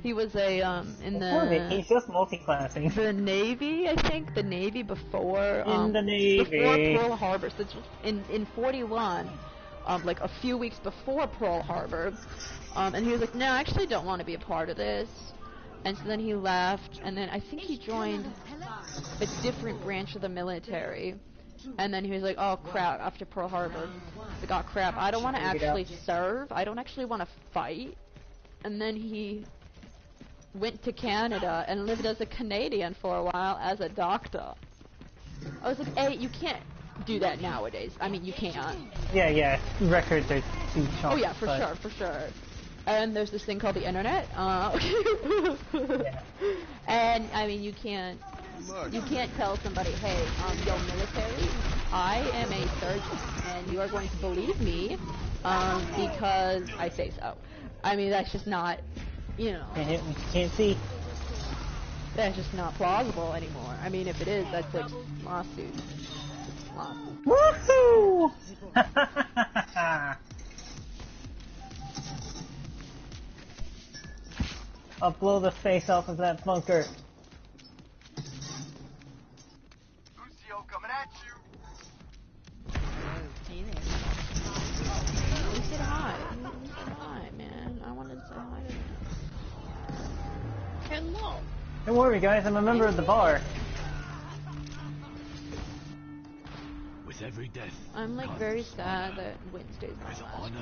S2: he was
S1: he's just multi-classing.
S2: The Navy, I think, the Navy before
S1: in the Navy
S2: before Pearl Harbor. So in 41, like a few weeks before Pearl Harbor, and he was like, no, I actually don't want to be a part of this. And so then he left, and then I think he joined a different branch of the military. And then he was like, oh crap, after Pearl Harbor, he got crap, I don't want to actually serve, I don't actually want to fight. And then he went to Canada and lived as a Canadian for a while as a doctor. I was like, hey, you can't do that nowadays. I mean, you can't.
S1: Yeah, records are too short.
S2: Oh yeah, for sure. And there's this thing called the internet.
S1: Yeah.
S2: And, I mean, you can't tell somebody, hey, yo, military, I am a surgeon, and you are going to believe me, because I say so. I mean, that's just not,
S1: You can't see.
S2: That's just not plausible anymore. I mean, if it is, that's like lawsuit.
S1: Woohoo! I'll blow the face off of that bunker.
S4: Lucio coming at you.
S2: We said hi. We said hi, man. I wanted to say hi to him.
S3: Hello.
S1: Don't worry, guys. I'm a member of the bar.
S5: With every death,
S2: I'm like very sad that Wednesday's my last technology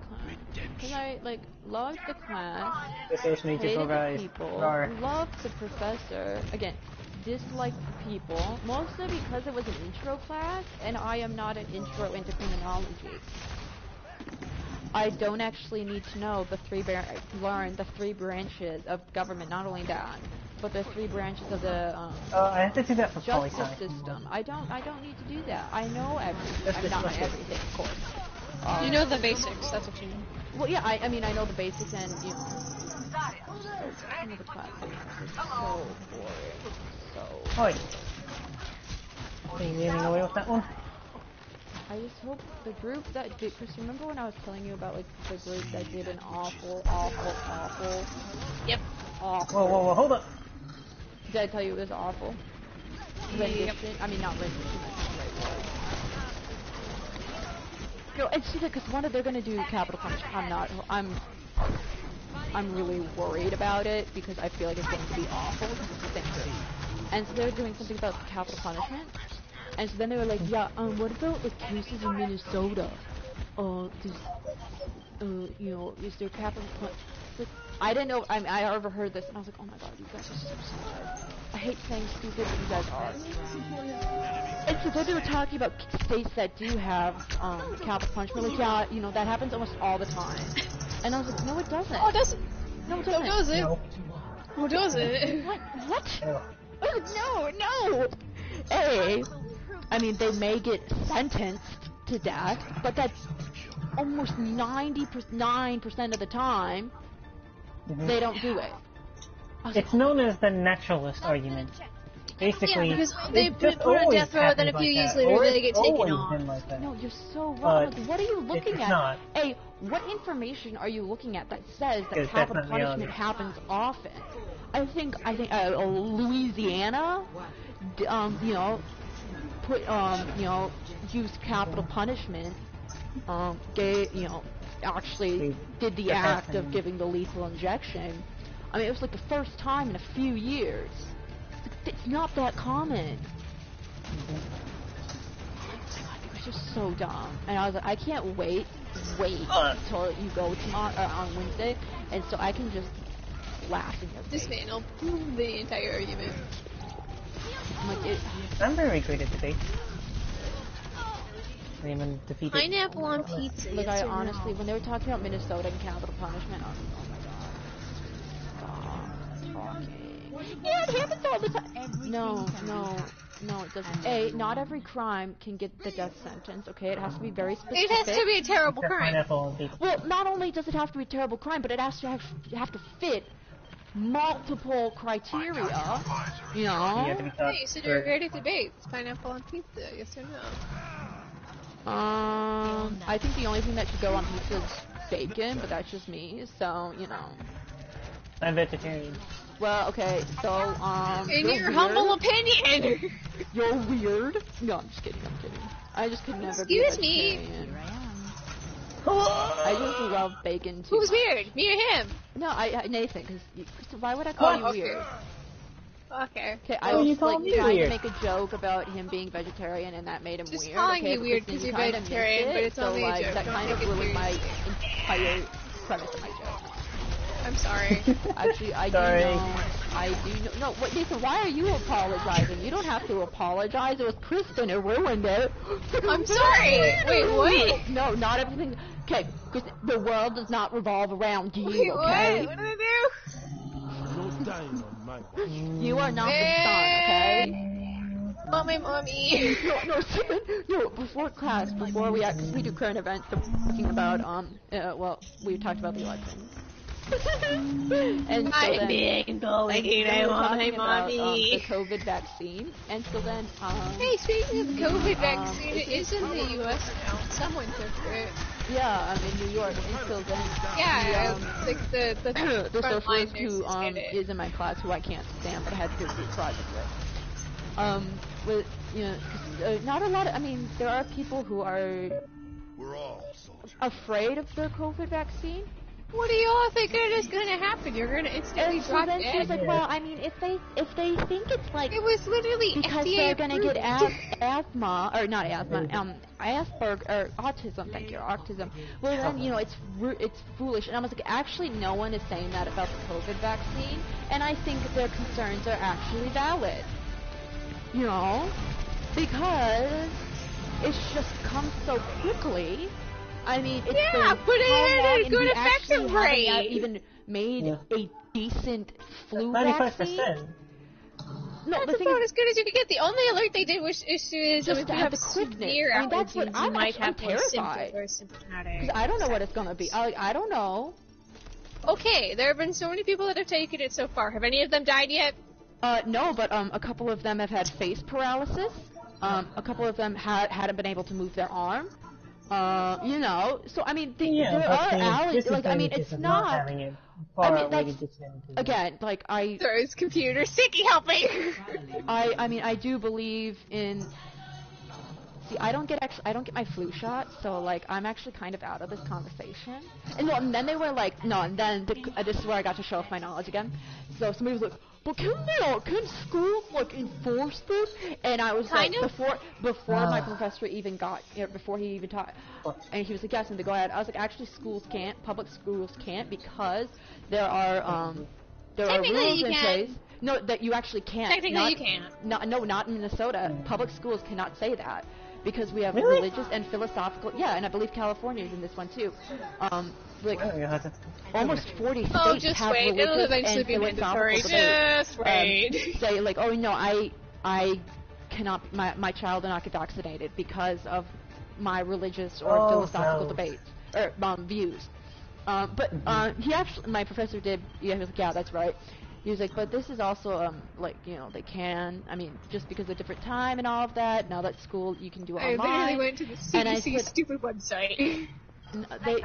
S2: class. Because I like loved the class, hated the people, loved the professor. Again, disliked the people, mostly because it was an intro class, and I am not an intro into criminology. I don't actually need to know learn the 3 branches of government. Not only that, but the 3 branches of the
S1: I have to do that for
S2: justice system. I don't need to do that. I know everything. I mean, not everything, of course.
S3: You know the basics. That's what you know.
S2: Well, yeah. I mean, I know the basics, and you know, some of the classes are so boring. So.
S1: Oi. Are you getting away with that one?
S2: I just hope the group that did, because remember when I was telling you about like the group that did an awful.
S3: Yep.
S2: Awful.
S1: Whoa, hold up.
S2: Did I tell you it was awful? Rendition? Yep. I mean, not rendition, that's the right word. No, it's just because they're gonna do capital punishment. I'm really worried about it because I feel like it's going to be awful because it's the same group. And so they're doing something about capital punishment. And so then they were like, yeah, what about like cases in Minnesota? You know, is there capital punishment? Like, I didn't know, I overheard this, and I was like, oh my god, you guys are so stupid. I hate saying stupid, but you guys are. And so then they were talking about states that do have capital punishment. Like, yeah, you know, that happens almost all the time. And I was like, no, it doesn't.
S3: Oh, it doesn't.
S2: No, it doesn't.
S3: No, does it?
S1: No.
S3: Who does it?
S2: What?
S1: Oh.
S2: No. I mean, they may get sentenced to death, but that's almost 99% of the time, they don't do it.
S1: It's known as the naturalist argument. Basically,
S3: yeah, because they put on death row, then a few years later they get taken off.
S1: Like that.
S2: No, you're so wrong. Like, what are you looking at?
S1: Not.
S2: Hey, what information are you looking at that says that capital punishment happens often? I think Louisiana, you know, put you know, used capital punishment. Actually did the act of giving the lethal injection. I mean, it was like the first time in a few years. It's not that common. It was just so dumb. And I was like, I can't wait until you go tomorrow on Wednesday, and so I can just laugh in your face.
S3: This man will prove the entire argument.
S1: I'm very great at debate. Even defeated.
S3: Pineapple on pizza.
S2: Like, I honestly, when they were talking about Minnesota and capital punishment, I was like, oh my god, stop talking. Yeah, it happens all the time. No, it doesn't. Not every crime can get the death sentence, okay? It has to be very specific.
S3: It has to be a terrible crime.
S2: Well, not only does it have to be a terrible crime, but it has to have to fit multiple criteria, you know?
S3: Hey, you said you're great at debate. It's pineapple on pizza, yes or no?
S2: I think the only thing that should go on pizza is bacon, but that's just me, so, you know.
S1: I'm vegetarian.
S2: Well, okay, so,
S3: in your humble opinion!
S2: You're weird? No, I'm just kidding, I just could never be a vegetarian. I just love bacon too
S3: Who's
S2: much.
S3: Weird? Me or him?
S2: No, Nathan, because why would I call you weird?
S3: Okay.
S2: Okay, I was like trying to make a joke about him being vegetarian, and that made him
S3: just
S2: weird.
S3: Calling
S2: okay,
S3: you weird because you're vegetarian, but it's only a joke.
S2: That kind of ruined my entire premise of my joke.
S3: I'm sorry.
S2: Actually, I do know. No, wait, Nathan, why are you apologizing? You don't have to apologize. It was Kristen who ruined it.
S3: I'm sorry. Wait, what?
S2: No, not everything. Okay, because the world does not revolve around you.
S3: Wait,
S2: okay?
S3: What did I do?
S2: You are not the son, okay?
S3: Mommy.
S2: No, before class, before we do current events, talking about, well, we talked about the election. And
S3: my
S2: so then,
S3: big bully, I want my mommy.
S2: The COVID vaccine, and so then,
S3: hey, speaking of COVID vaccine, it is in the U.S. now. Someone took it.
S2: Yeah, I'm in New York, and so then,
S3: like the
S2: the
S3: frontline
S2: socialist who is in my class, who I can't stand, but I had to do a group project with, not a lot of, I mean, there are people who are afraid of the COVID vaccine.
S3: What do you all think is going to happen? You're going to instantly drop dead.
S2: She was like, well, I mean, if they think it's like,
S3: it was literally
S2: because
S3: FDA
S2: they're going to get
S3: asthma,
S2: or not asthma, Asperger, or autism, autism. Well, then, it's foolish. And I was like, actually, no one is saying that about the COVID vaccine, and I think their concerns are actually valid. Because it's just come so quickly. I mean, it's been
S3: put it in a good effective rate.
S2: Even made a decent flu
S1: 95%.
S2: vaccine. No,
S3: that's about as good as you could get. The only alert they did was if you have severe allergies, you might have more symptoms or symptomatic.
S2: Because I don't know what it's gonna be. I don't know.
S3: Okay, there have been so many people that have taken it so far. Have any of them died yet?
S2: No, but a couple of them have had face paralysis. A couple of them hadn't been able to move their arm. So I mean, there are allergies. Like, I mean, it's not.
S1: Having it
S2: again, like
S3: Sorry, it's computer. Sticky, help me.
S2: I do believe in. See, I don't get my flu shot, so like I'm actually kind of out of this conversation. And then they were like, no, and then this is where I got to show off my knowledge again. So somebody was like, well, can schools like enforce this? And I was like, before my professor even got, before he even taught, and he was like, yes, and to go ahead. I was like, actually, schools can't, public schools can't, because there are rules in place. No, that you actually can't.
S3: Technically, you can't.
S2: Not in Minnesota. Public schools cannot say that. Because we have religious and philosophical, and I believe California is in this one too. Almost 40 states have religious and philosophical debates.
S3: Just wait.
S2: Say like, oh no, I cannot, my child will not get vaccinated because of my religious or philosophical debates or views. But he actually, my professor did. He was like, yeah, that's right. He was like, but this is also, they can, I mean, just because of different time and all of that, now that school, you can do it online.
S3: I literally went to the CDC stupid website.
S2: The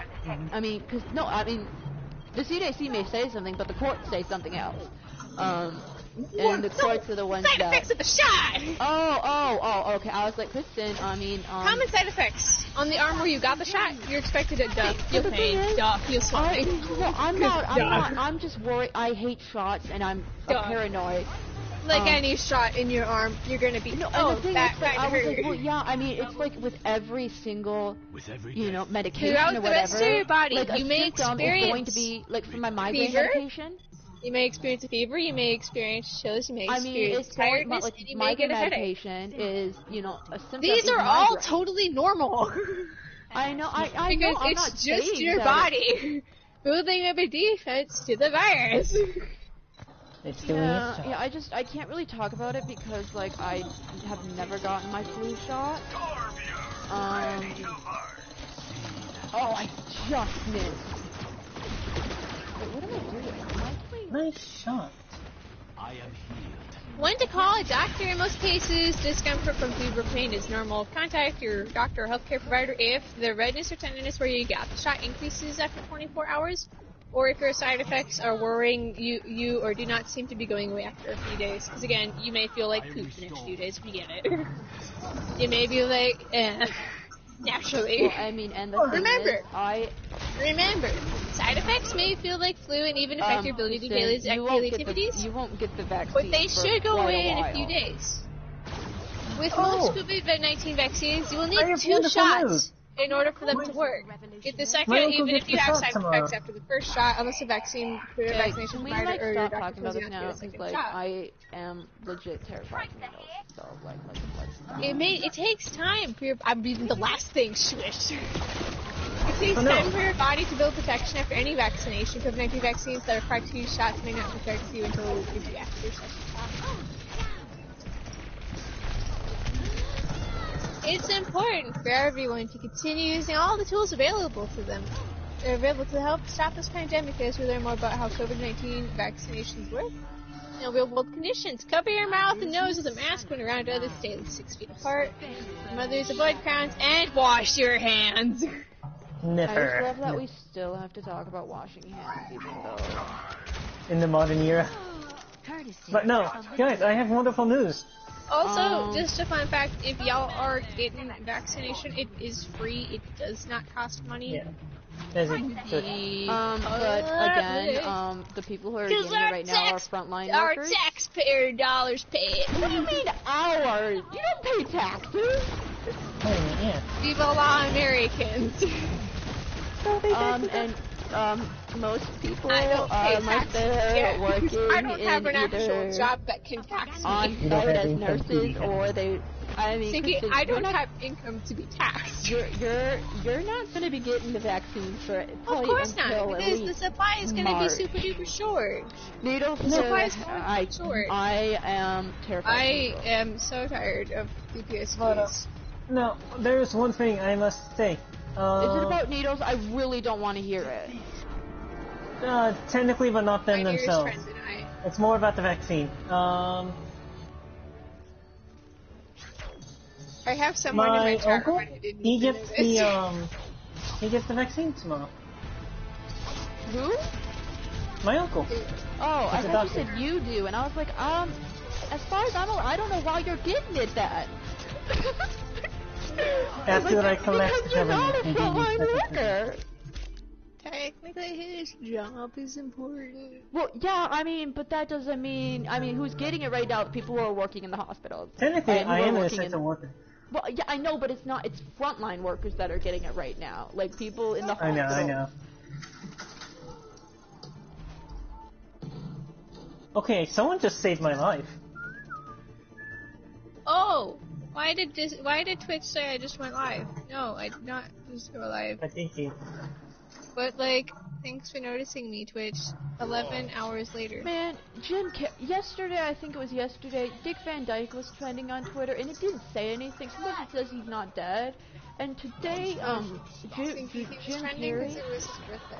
S2: CDC may say something, but the courts say something else. And the courts are the ones
S3: side effects of the shot!
S2: Oh, okay. I was like, Kristen,
S3: common side effects. On the arm where you got the shot, you're expected to feel pain, feel swelling.
S2: No, I'm just worried. I hate shots, and I'm paranoid.
S3: Like any shot in your arm, you're gonna be, that hurt.
S2: Like, well, yeah, I mean, it's like with every single, medication
S3: throughout
S2: or whatever.
S3: The rest of your body,
S2: like,
S3: you may experience
S2: is going to be, like, for my migraine medication.
S3: You may experience a fever, you may experience chills, you may experience tiredness, and you may get a headache.
S2: Medication is, a symptom.
S3: These are all totally normal.
S2: I know, I
S3: because
S2: know, I'm
S3: it's
S2: not
S3: just your body building up a defense to the virus.
S1: It's doing its job.
S2: Yeah, I can't really talk about it because, like, I have never gotten my flu shot. I just missed. Wait, what am I doing?
S1: Nice shot.
S5: I am healed.
S3: When to call a doctor? In most cases, discomfort from fever pain is normal. Contact your doctor or healthcare provider if the redness or tenderness where you got the shot increases after 24 hours, or if your side effects are worrying you or do not seem to be going away after a few days. Because again, you may feel like poop the next few days. We get it. You may be like, naturally.
S2: Well, I mean, and the
S3: remember, side effects may feel like flu and even affect your ability to do daily activities.
S2: You won't get the vaccine.
S3: But they should go away in a few days. With most COVID-19 vaccines, you will need 2 shots in order for them to work. Get the second, even if you have side effects after the first shot, unless a vaccination provider or your doctor tells you not to get a second shot.
S2: I am legit terrified of needles, so
S3: it takes time for I'm reading the last thing, swish. It takes time for your body to build protection after any vaccination. COVID-19 vaccines that require 2 shots may not protect you until after your second shot. It's important for everyone to continue using all the tools available to them. are available to help stop this pandemic as we learn more about how COVID-19 vaccinations work. In real-world conditions, cover your mouth and nose with a mask when around others. Stay 6 feet apart. Mothers, avoid crowds and wash your hands.
S1: Never.
S2: I just love that we still have to talk about washing hands, even though
S1: in the modern era. But no, guys, I have wonderful news.
S3: Also, just a fun fact, if y'all are getting vaccination, it is free. It does not cost money.
S1: Yeah.
S2: but again, the people who are getting it right now are frontline workers.
S3: Our taxpayer dollars pay it.
S2: What do you mean ours? You don't pay taxes.
S1: Yeah.
S3: Viva la Americans.
S2: Most people
S3: I don't pay
S2: unless
S3: taxes.
S2: they're working
S3: I don't have an
S2: either
S3: actual job that can tax me.
S2: on site as nurses, or
S3: Cynthia, I don't have income to be taxed.
S2: You're not going to be getting the vaccine for probably
S3: of course
S2: until
S3: not, because the supply is going to be super duper short.
S2: Needles.
S3: The supply is short.
S2: I am terrified.
S3: I am so tired of DPS.
S1: No, there's one thing I must say.
S2: Is it about needles? I really don't want to hear it.
S1: Technically, but not them themselves. It's more about the vaccine.
S3: I have someone in my chat room who didn't
S1: he gets the vaccine tomorrow.
S2: Who?
S1: My uncle.
S2: Oh, I thought you said you do, and I was like, as far as I don't know why you're getting it that.
S1: After I collect
S2: because you're not a frontline worker.
S3: Technically, his job is important.
S2: Well, yeah, but that doesn't mean, who's getting it right now? The people who are working in the hospitals.
S1: Technically, I am an essential worker.
S2: Well, yeah, I know, but it's frontline workers that are getting it right now. Like, people in the hospital.
S1: I know. Okay, someone just saved my life.
S3: Oh! Why did Twitch say I just went live? No, I did not just go live.
S1: I think you.
S3: But, thanks for noticing me, Twitch. 11 hours later.
S2: Man, yesterday, I think it was yesterday, Dick Van Dyke was trending on Twitter, and it didn't say anything. Sometimes it says he's not dead. And today, Jim Carrey...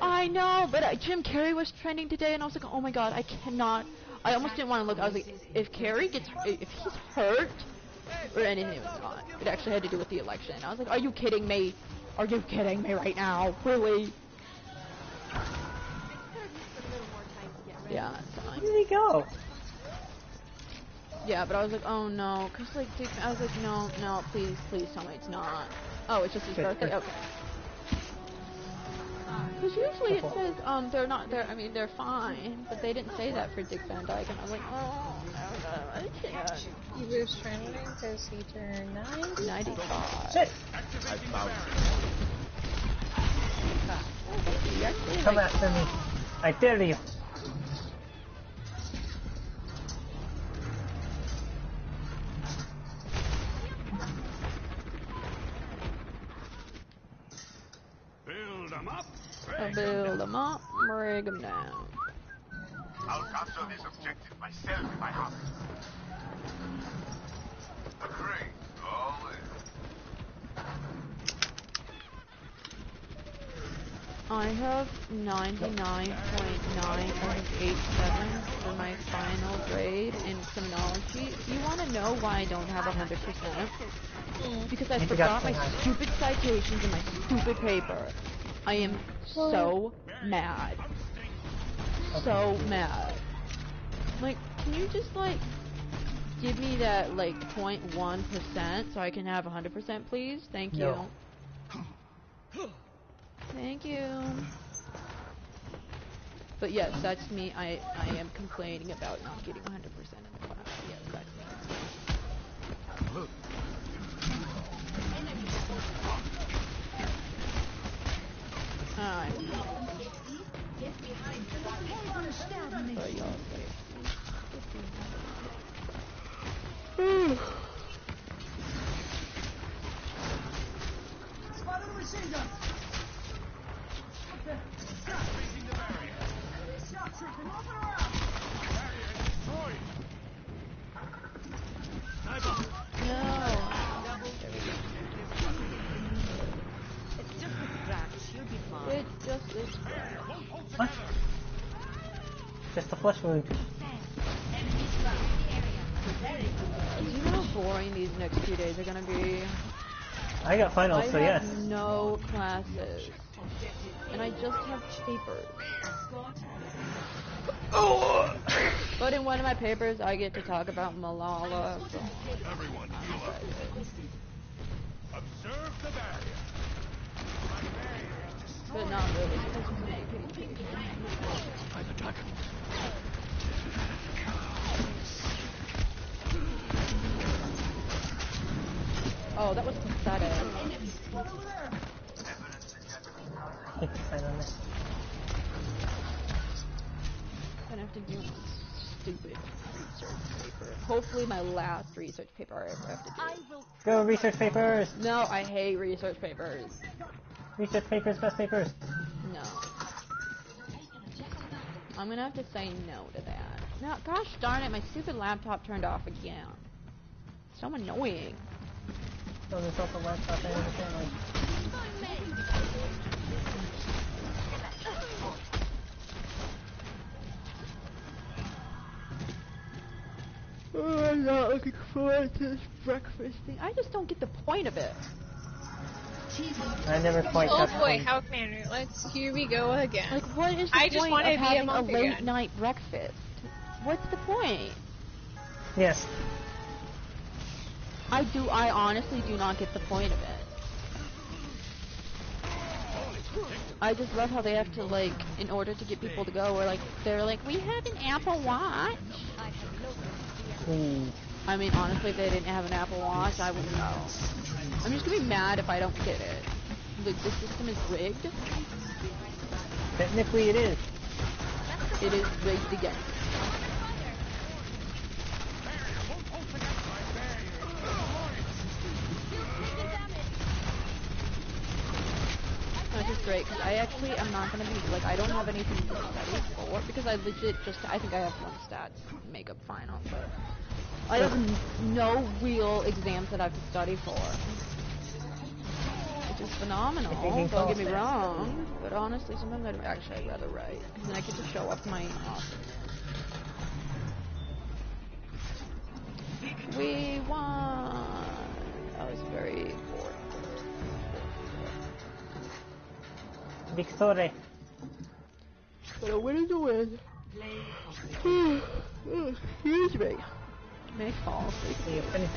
S2: I know, but Jim Carrey was trending today, and I was like, oh my god, I cannot... I almost didn't want to look. I was like, if he's hurt, or anything, it was not. It actually had to do with the election. I was like, are you kidding me? Are you kidding me right now? Really? Yeah, it's fine.
S1: Where did he go?
S2: Yeah, but I was like, oh no, cause I was like, no, please tell me it's not. Oh, it's just his birthday? Okay. Cause usually it says, they're fine, but they didn't say that for Dick Van Dyke, and I was like, oh, I can't.
S3: He was trending because he turned
S2: 95.
S1: Shit! Come after me. I dare you.
S5: Build them up.
S2: Build them up, break them down.
S4: I'll capture this objective myself if I have to. Agree. All in.
S2: I have 99.987 for my final grade in criminology. You want to know why I don't have 100%? Because I forgot my stupid citations in my stupid paper. I am so mad. So mad. Like, can you just, give me that, 0.1% so I can have 100%, please? Thank you.
S1: No.
S2: Thank you. But yes, that's me. I am complaining about not getting 100% in the class. Yes, that's me. Alright.
S6: Spotted a machine gun!
S5: Facing the barrier.
S6: Shot trooper, moving around!
S5: Barrier destroyed. Sniper.
S2: No.
S7: It's just a scratch. You'll be fine.
S2: It's just a
S1: What? Just a flesh wound.
S2: Do you know how boring these next few days are gonna be?
S1: I got finals, so yes.
S2: I have no classes. And I just have papers. But in one of my papers, I get to talk about Malala. So
S5: Everyone, observe the barrier.
S2: but not really. Oh, that was pathetic.
S1: Hit the sign on this.
S2: I'm gonna have to do one stupid research paper. Hopefully my last research paper I ever have to do.
S1: Go research papers!
S2: No, I hate research papers.
S1: Research papers, best papers.
S2: No. I'm gonna have to say no to that. No, gosh darn it, my stupid laptop turned off again. So annoying.
S1: So there's also laptop and everything like.
S2: Oh, I'm not looking forward to this breakfast thing. I just don't get the point of it.
S1: I never quite
S3: Oh
S1: got
S3: boy,
S1: the
S3: how can here we go again.
S2: Like, what is the
S3: I just
S2: point
S3: wanna
S2: of
S3: be a
S2: having a
S3: monk
S2: late
S3: again.
S2: night breakfast? What's the point?
S1: Yes.
S2: I honestly do not get the point of it. I just love how they have to, like, in order to get people to go, or like, they're like, we have an Apple Watch.
S1: Ooh.
S2: I mean, honestly, if they didn't have an Apple Watch, I wouldn't know. I'm just gonna be mad if I don't get it. Like, this system is rigged.
S1: Technically it is.
S2: It is rigged again. Which is great, because I actually am not going to be, like, I don't have anything to study for, because I legit just, I think I have one stats makeup final, but I have no real exams that I have to study for. Which is phenomenal, don't get me wrong, but honestly, sometimes I'd rather write, because then I get to show off my awesomeness. We won! I was very bored.
S1: Victory.
S2: But a win is a win. Excuse me. May I fall asleep?
S1: See you finish.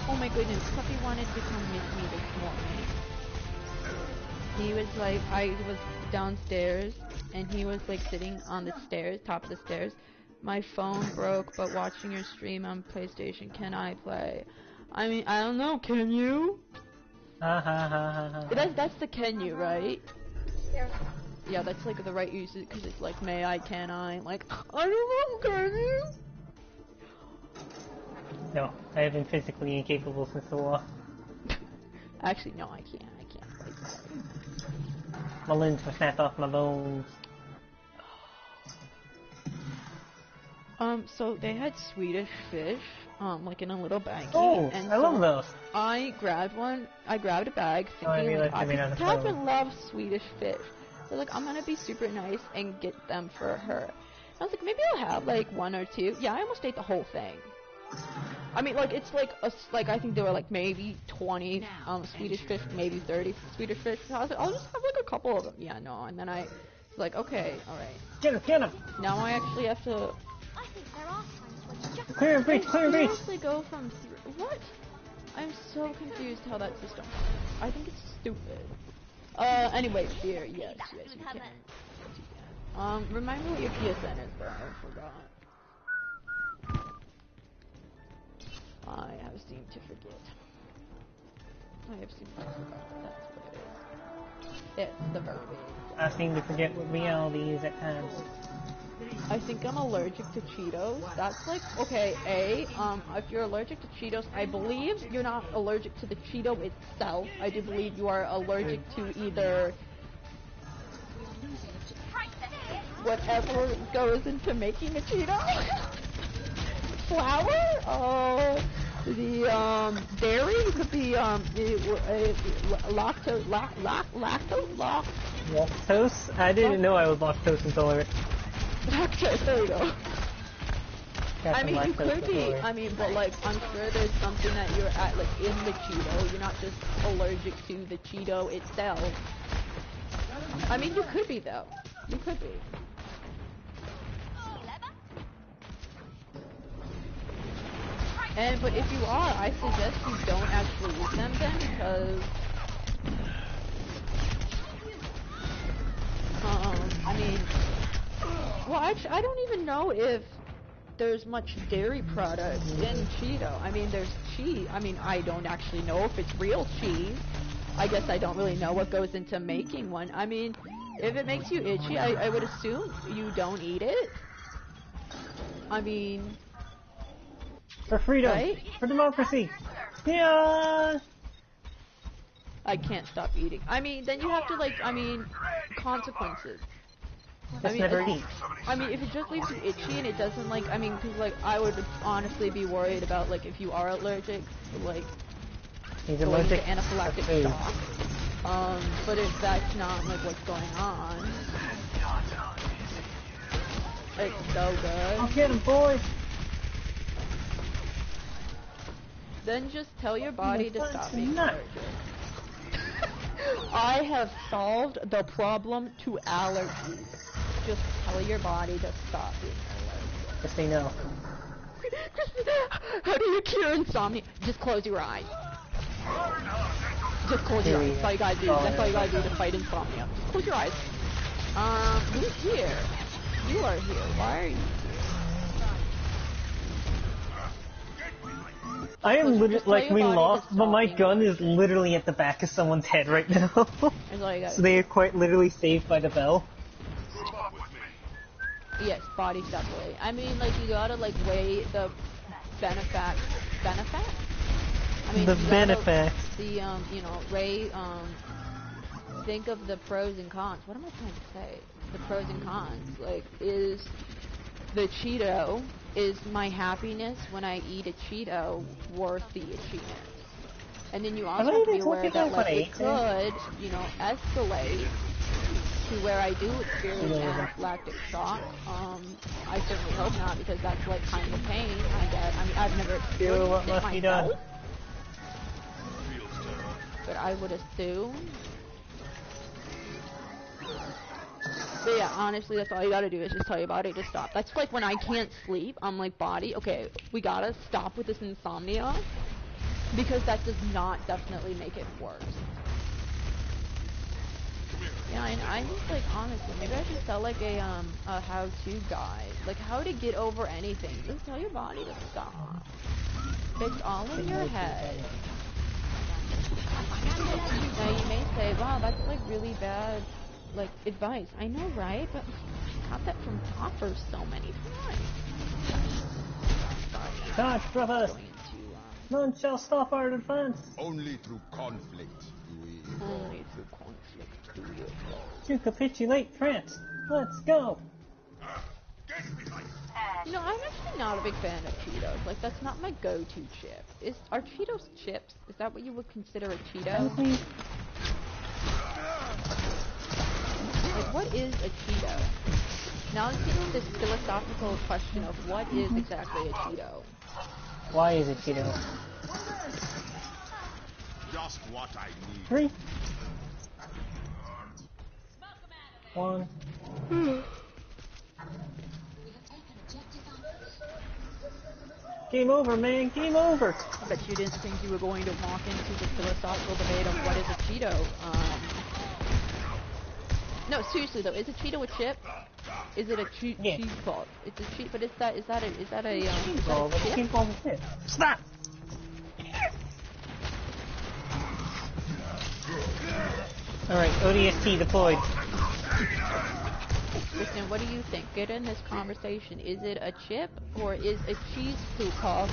S2: Oh my goodness, Puppy wanted to come with me this morning. He was like, I was downstairs, and he was like sitting on the stairs, top of the stairs. My phone broke, but watching your stream on PlayStation, can I play? I mean, I don't know, can you? That's the can you, right? Yeah, that's like the right usage, because it's like, may I, can I? Like, I don't know, can you?
S1: No, I have been physically incapable since the war.
S2: Actually, no, I can't. Like,
S1: my limbs were snapped off my bones.
S2: So they had Swedish fish, like in a little baggie.
S1: Oh,
S2: and
S1: I love those.
S2: I grabbed one. I grabbed a bag, thinking Catherine loves Swedish fish. So like, I'm gonna be super nice and get them for her. I was like, maybe I'll have like one or two. Yeah, I almost ate the whole thing. I mean, like, it's like I think there were like maybe 20 Swedish fish, maybe 30 Swedish fish. So I was like, I'll just have like a couple of them. Yeah, no, and then I was like, okay, all right.
S1: Get him!
S2: Now I actually have to.
S1: Clear and breach, clear and breach!
S2: Seriously go from what? I'm so confused how that system works. I think it's stupid. Anyway, dear, yes, you can. Remind me what your PSN is, bro. I forgot. I have seemed to forget. That's what it is. It's the verbiage.
S1: I seem to forget what reality is at times.
S2: I think I'm allergic to Cheetos. That's like, okay, if you're allergic to Cheetos, I believe you're not allergic to the Cheeto itself. I do believe you are allergic to either whatever goes into making a Cheeto. Flour? The dairy? could be
S1: lactose? I didn't know I was lactose intolerant.
S2: Lactose, there you go. I mean, you could be,
S1: intolerant.
S2: I mean, but like, I'm sure there's something that you're at, like, in the Cheeto. You're not just allergic to the Cheeto itself. I mean, you could be, though. You could be. But if you are, I suggest you don't actually eat them then, because, I mean, well, actually, I don't even know if there's much dairy products in Cheeto. I mean, there's cheese. I mean, I don't actually know if it's real cheese. I guess I don't really know what goes into making one. I mean, if it makes you itchy, I would assume you don't eat it. I mean...
S1: For freedom!
S2: Right?
S1: For democracy! Yeah!
S2: I can't stop eating. I mean, then you have to, like, I mean, consequences.
S1: Just never eat.
S2: I mean, if it just leaves you itchy and it doesn't, like, I mean, because, like, I would honestly be worried about, like, if you are allergic, like,
S1: He's
S2: going
S1: allergic
S2: into anaphylactic
S1: to
S2: shock. But if that's not, like, what's going on, it's so good.
S1: I'll get him, boys!
S2: Then just tell your body to stop being
S1: Nut.
S2: allergic. I have solved the problem to allergies. Just tell your body to stop being allergic.
S1: Just say no.
S2: How do you cure insomnia? Just close your eyes. Just close your eyes. That's all you gotta do. That's all you gotta do to fight insomnia. Just close your eyes. Who's here? You are here. Why are you here?
S1: I am like, we lost, but my gun is literally at the back of someone's head right now. So they are quite literally saved by the bell.
S2: Yes, body separate. I mean, like, you gotta, like, weigh the benefact? I mean,
S1: the benefact.
S2: You know, think of the pros and cons. What am I trying to say? The pros and cons. Like, is the Cheeto, is my happiness when I eat a Cheeto worth the itchiness? And then you also have to be aware that, like, it could, you know, escalate to where I do experience anaphylactic shock. I certainly hope not, because that's, like, kind of the pain I get. I mean, I've never experienced it myself, but I would assume. But yeah, honestly, that's all you gotta do is just tell your body to stop. That's like when I can't sleep, I'm like, body, okay, we gotta stop with this insomnia, because that does not definitely make it worse. Yeah, I just, like, honestly, maybe I should sell, like, a how-to guide. Like, how to get over anything. Just tell your body to stop. It's all in your head. Now, you may say, wow, that's, like, really bad, like, advice. I know, right? But I got that from Topper so many times. Sorry.
S1: God, brothers! None shall stop our defense!
S5: Only through conflict do we evolve.
S2: Only through conflict do we evolve.
S1: To capitulate France! Let's go!
S2: You know, I'm actually not a big fan of Cheetos. Like, that's not my go-to chip. Are Cheetos chips? Is that what you would consider a Cheeto? Like, what is a Cheeto? Now I'm getting this philosophical question of what is exactly a Cheeto.
S1: Why is it Cheeto?
S5: Just what I need.
S1: 3, 1. Game over, man. Game over.
S2: I bet you didn't think you were going to walk into the philosophical debate of what is a Cheeto. No, seriously though, is a Cheeto a chip? Is it a cheese ball? It's a cheese, but is that a
S1: Cheese ball, but cheese ball is it. Stop! Alright, ODST deployed.
S2: Listen, what do you think? Get in this conversation. Is it a chip or is a cheese poop called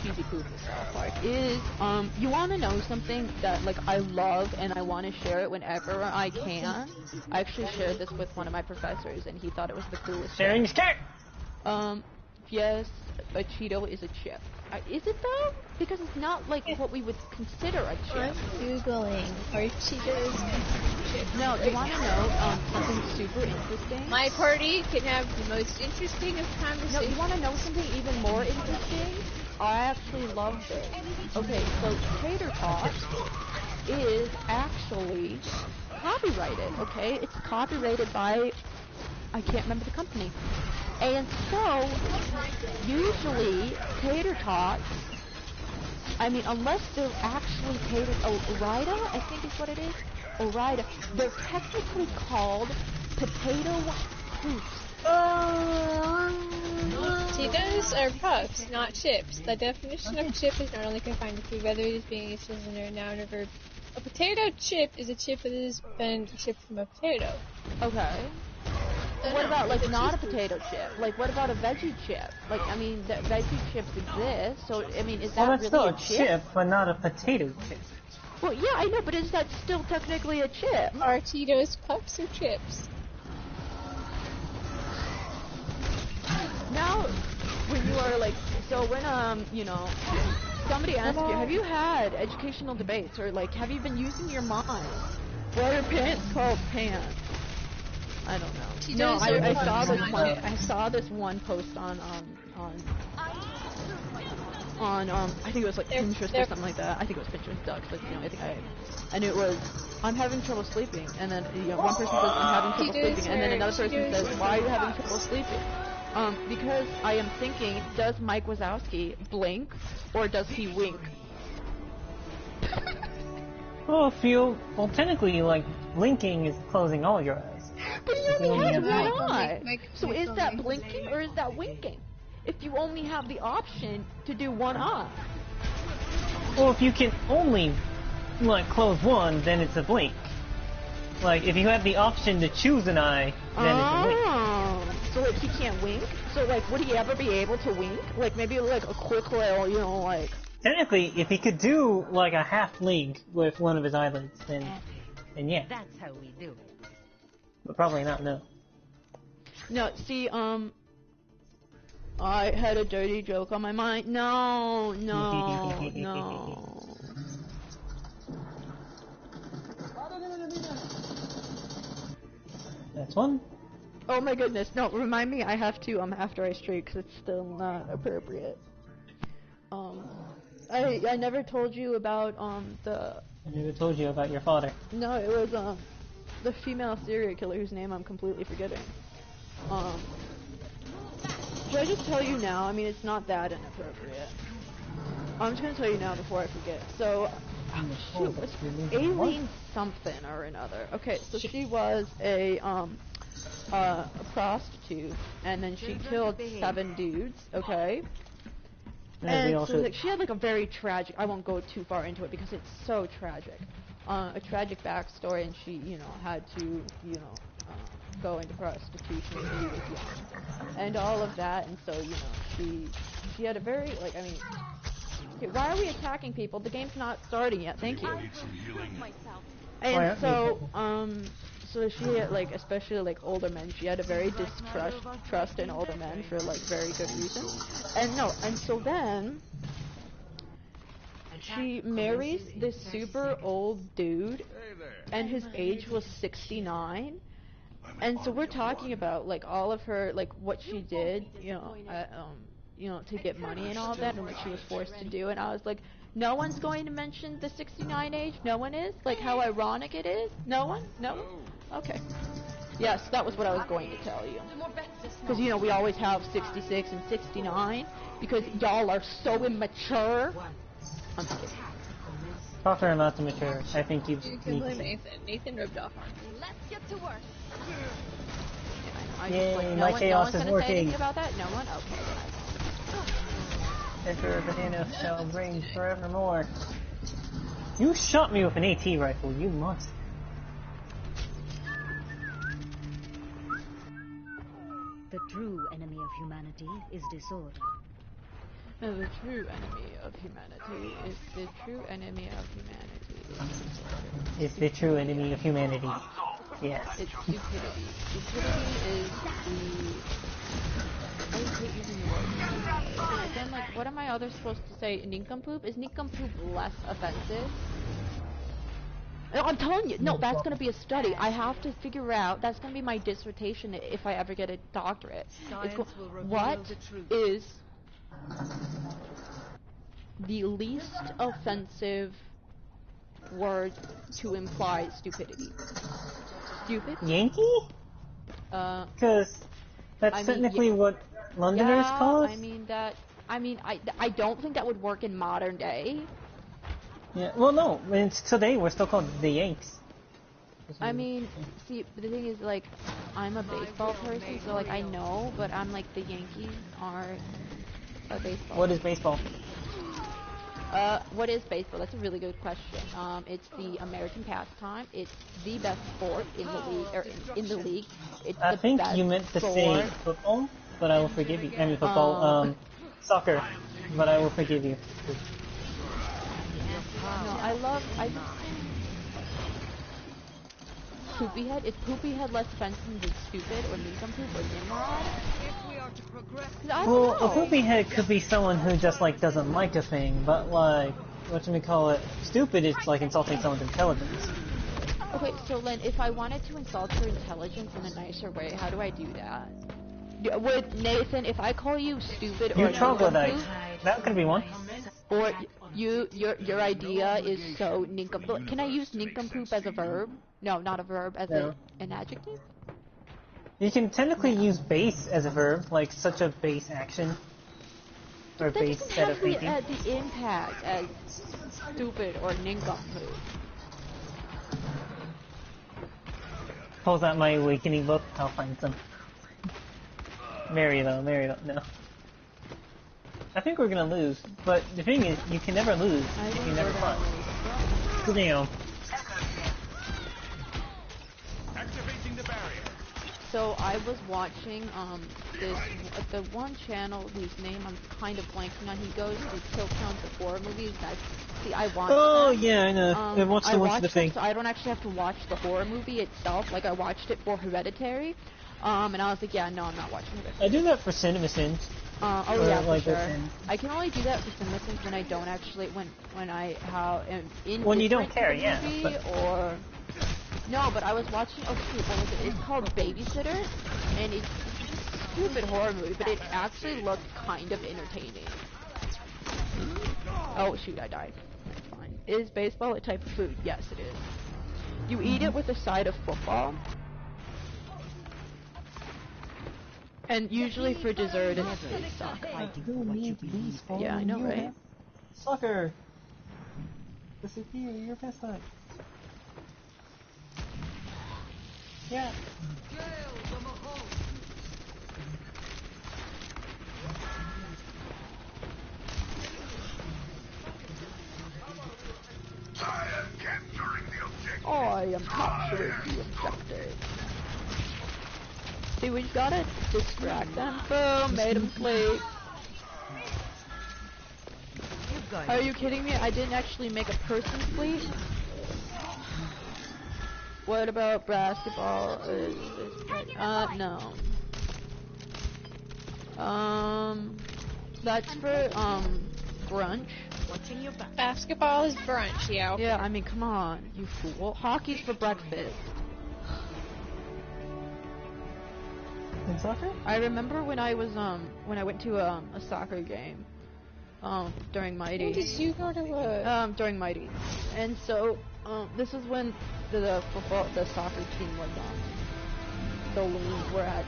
S2: cheesy poop itself? Like, you want to know something that, like, I love and I want to share it whenever I can? I actually shared this with one of my professors and he thought it was the coolest
S1: Sharing
S2: thing.
S1: is cat!
S2: Yes, a Cheeto is a chip. Is it though? Because it's not like what we would consider a chip.
S3: I'm Googling. Are Cheetos chips?
S2: No, do you want to know something super interesting?
S3: My party can have the most interesting of conversations.
S2: No, you want to know something even more interesting? I actually love this. Okay, so Tater Tot is actually copyrighted, okay? It's copyrighted by, I can't remember the company. And so, usually, Tater Tots, I mean, unless they're actually Tater, Orida, I think is what it is, Orida, they're technically called potato hoops.
S3: Cheetos are puffs, not chips. The definition of chip is not only confined to food, whether it is being used as a noun or verb. A potato chip is a chip that has been shipped from a potato.
S2: Okay. What about, like, not a potato chip? Like, what about a veggie chip? Like, I mean, the veggie chips exist, so, I mean, is that
S1: well, that's
S2: really a
S1: still a chip, but not a potato chip.
S2: Well, yeah, I know, but is that still technically a chip?
S3: Are Cheetos puffs or chips?
S2: Now, when you are, like, so when, you know, somebody asks you, have you had educational debates, or, like, have you been using your mind? What are pants called pants? I don't know. No, I saw this one post on I think it was like Pinterest or something like that. I think it was Pinterest, because, you know, and it was, I'm having trouble sleeping, and then, you know, one person says, I'm having trouble sleeping, and then another person says, why are you having trouble sleeping? Because I am thinking, does Mike Wazowski blink, or does he wink?
S1: Well, technically, like, blinking is closing all your eyes.
S2: But he only has one eye. So is that blinking or is that winking? If you only have the option to do one eye.
S1: Well, if you can only, like, close one, then it's a blink. Like, if you have the option to choose an eye, then it's a blink.
S2: So, like, he can't wink? So, like, would he ever be able to wink? Like, maybe, like, a quick little, you know, like...
S1: Technically, if he could do, like, a half blink with one of his eyelids, then yeah.
S7: That's how we do it.
S1: But probably not, no.
S2: No, see, I had a dirty joke on my mind. No.
S1: That's one.
S2: Oh my goodness, no, remind me, I have to, after I streak, because it's still not appropriate. I never told you about,
S1: I never told you about your father.
S2: No, it was, the female serial killer whose name I'm completely forgetting. Should I just tell you now? I mean, it's not that inappropriate. I'm just gonna tell you now before I forget. So, shoot, what's Aileen something or another. Okay, so she was a prostitute, and then she killed 7 dudes, okay? And so, like, she had, like, a very tragic, I won't go too far into it because it's so tragic. A tragic backstory, and she, you know, had to, you know, go into prostitution when she was young. And all of that, and so, you know, she had a very, like, I mean, okay, why are we attacking people? The game's not starting yet, thank you. And so, so she had, like, especially, like, older men, she had a very distrust in older men for, like, very good reasons. And so then... she marries this super old dude, and his age was 69, and so we're talking about, like, all of her, like, what she did, you know, to get money and all that, and what she was forced to do, and I was like, no one's going to mention the 69 age? No one is? Like, how ironic it is? No one? No one? Okay. Yes, that was what I was going to tell you. Because, you know, we always have 66 and 69, because y'all are so immature. I'm just kidding.
S1: Proper amounts of mature. I think you
S3: can blame Nathan. Nathan rubbed off on me.
S7: Let's get to work.
S1: Yay, my chaos is working.
S2: Say anything about that? No one? Okay.
S1: Enter banana shall reign forevermore. You shot me with an AT rifle, you monster.
S7: The true enemy of humanity is disorder.
S2: No, the true enemy of humanity is the true enemy of humanity.
S1: It's the true enemy of humanity. Yes.
S2: It's stupidity. Stupidity is the... hate using the word. Then, like, what am I other supposed to say? Nincompoop? Is nincompoop less offensive? No, I'm telling you, no, that's going to be a study. I have to figure out, that's going to be my dissertation if I ever get a doctorate. What is the least offensive word to imply stupidity? Stupid?
S1: Yankee? Because that's technically what Londoners call us?
S2: I don't think that would work in modern day.
S1: Yeah, well, no. Today we're still called the Yanks.
S2: I mean, see, the thing is, like, I'm a baseball person, so, like, I know, but I'm like, the Yankees are baseball.
S1: What is baseball?
S2: What is baseball? That's a really good question. It's the American pastime. It's the best sport in the league, or in the league. It's
S1: I think you meant to say football, but I will forgive you. I mean, football, soccer, but I will forgive you.
S2: No, Poopy head? Is poopy head less offensive than stupid or nincompoop or nimrod?
S1: Well, a poopy head could be someone who just like doesn't like a thing, but like whatchamacallit, stupid is like insulting someone's intelligence.
S2: Okay, so Len, if I wanted to insult your intelligence in a nicer way, how do I do that? Would Nathan, if I call you stupid or
S1: troglodyte, that could be one.
S2: Or your idea is so nincompoop. Can I use nincompoop as a verb? No, not a verb, as an adjective?
S1: You can technically use base as a verb, like such a base action. Or base set of thinking.
S2: That doesn't have the impact as stupid or nincompoop.
S1: Pulls out my awakening book, I'll find some. Mary though, no. I think we're gonna lose, but the thing is, you can never lose if you never fight. Damn.
S4: Activating the barrier.
S2: So I was watching the one channel whose name I'm kind of blanking on. He goes to kill counts of horror movies. I watch.
S1: Oh yeah, I know. I watched the thing.
S2: So I don't actually have to watch the horror movie itself. Like I watched it for Hereditary, and I was like, yeah, no, I'm not watching Hereditary.
S1: I do that for CinemaSins.
S2: Yeah, for sure. I can only do that for CinemaSins when I don't actually when I am in.
S1: When you don't care, yeah.
S2: Or no, but I was watching. Oh shoot, what was it? It's called Babysitter, and it's a stupid horror movie, but it actually looked kind of entertaining. Oh shoot, I died. That's fine. Is baseball a type of food? Yes, it is. You eat it with a side of football. And usually for dessert it's soccer. Yeah, I know, right?
S1: Soccer! Disappear, you're pissed off. Yeah.
S2: I am capturing the objective. See, we gotta distract them. Boom, made them sleep. Are you kidding me? I didn't actually make a person sleep. What about basketball? No. That's for, brunch.
S3: Basketball is brunch, yeah. Okay.
S2: Yeah, I mean, come on, you fool. Hockey's for breakfast.
S1: In soccer?
S2: I remember when I was, when I went to, a soccer game, during Mighty.
S3: When did you go to
S2: during Mighty. And so, this is when the soccer team was, the Loons were at,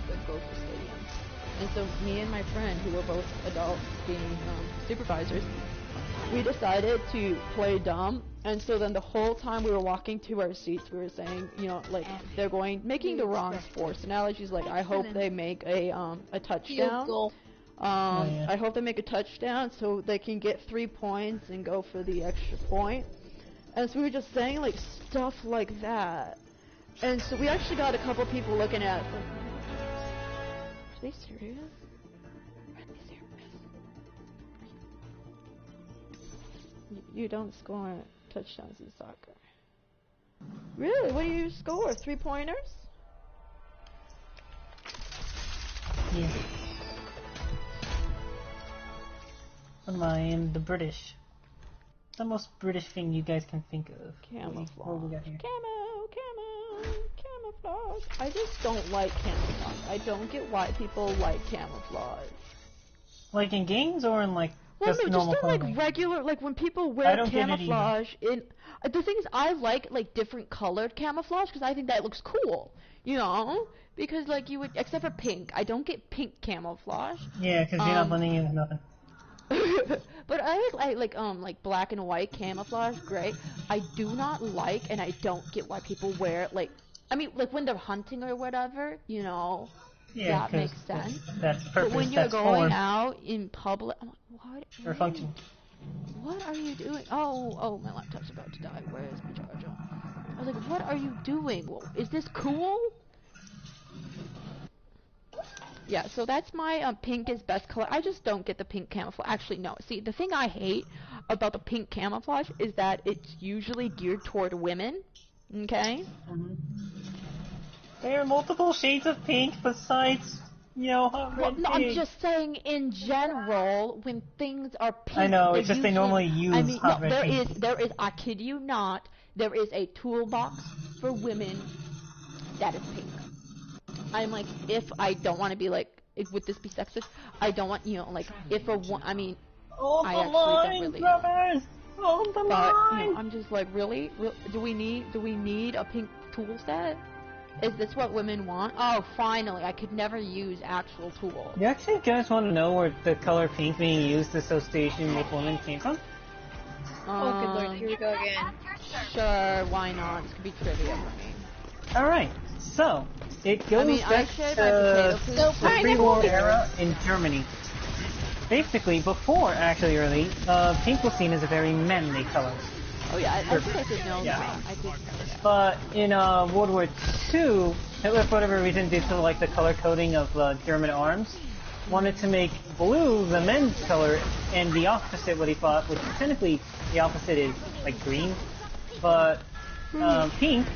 S2: the Gopher Stadium. And so me and my friend, who were both adults being, supervisors, we decided to play dumb. And so then the whole time we were walking to our seats, we were saying, you know, like, they're making the wrong sports analogies, like, I hope they make a touchdown.
S3: Goal.
S2: I hope they make a touchdown so they can get 3 points and go for the extra point. And so we were just saying, like, stuff like that. And so we actually got a couple people looking at us like, are they serious? Are they serious? You don't score touchdowns in soccer. Really? What do you score? 3-pointers?
S1: Yeah. What am I in the British? The most British thing you guys can think of.
S2: Camouflage.
S1: What we got here?
S2: Camouflage. I just don't like camouflage. I don't get why people like camouflage.
S1: Like in games or in like
S2: well,
S1: just
S2: no,
S1: normal
S2: just in
S1: clothing?
S2: like regular, like when people wear camouflage in. The thing is, I like different colored camouflage because I think that looks cool. You know, because like you would, except for pink, I don't get pink camouflage.
S1: Yeah, because you're not blending in with nothing.
S2: But I like black and white camouflage, great. I do not like, and I don't get why people wear like, I mean, like when they're hunting or whatever, you know,
S1: yeah,
S2: that makes sense.
S1: That's purpose.
S2: But when you're going out in public, I'm like, what?
S1: For function.
S2: What are you doing? Oh, my laptop's about to die. Where is my charger? I was like, what are you doing? Is this cool? Yeah, so that's my pink is best color. I just don't get the pink camouflage. Actually, no. See, the thing I hate about the pink camouflage is that it's usually geared toward women. Okay?
S1: Mm-hmm. There are multiple shades of pink besides, you know, hot red pink.
S2: I'm just saying in general, when things are pink,
S1: I know, it's just they normally use hot red pink.
S2: There is, I kid you not, there is a toolbox for women that is pink. I'm like, if I don't want to be like, would this be sexist? I don't want, you know, like, if a I mean, I actually don't really.
S1: Brothers! Hold the
S2: but,
S1: line!
S2: you know, I'm just like, really? Do we need a pink tool set? Is this what women want? Oh, finally, I could never use actual tools.
S1: You actually guys want to know where the color pink being used association with women came from?
S3: Oh, good lord, here we go again.
S2: Sure, why not? This could be trivia for me.
S1: Alright, so, it goes back to the pre-war era in Germany. Basically, before actually early, pink was seen as a very manly color.
S2: Oh yeah, I think I did know that. I did know that.
S1: But in World War II, Hitler, for whatever reason, due to like the color coding of German arms, wanted to make blue the men's color, and the opposite what he thought, which technically the opposite is like green, but pink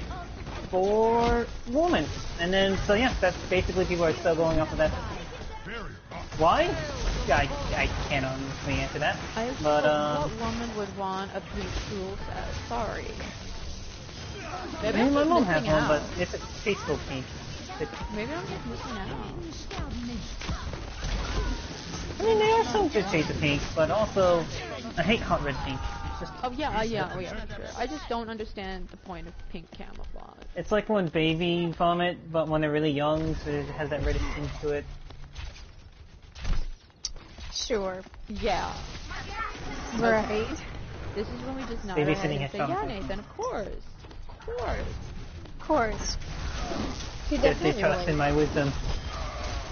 S1: for women. And then, so yeah, that's basically people are still going off of that. Why? I can't honestly answer that. But
S2: what woman would want a pink tool set? Sorry.
S1: Maybe I mean, my mom has one, but it's a tasteful pink.
S2: Maybe I'm just missing out.
S1: I mean, there are some good shades of pink, but also I hate hot red pink. It's just
S2: oh yeah, for sure. I just don't understand the point of pink camouflage.
S1: It's like when baby vomit, but when they're really young, so it has that reddish tinge to it.
S3: Sure.
S2: Yeah.
S3: Right.
S2: This is when we just nod
S1: Baby
S2: our head
S1: sitting
S2: and say,
S1: at
S2: yeah, Nathan, of course.
S3: Of course.
S1: Yes, they trust in my wisdom.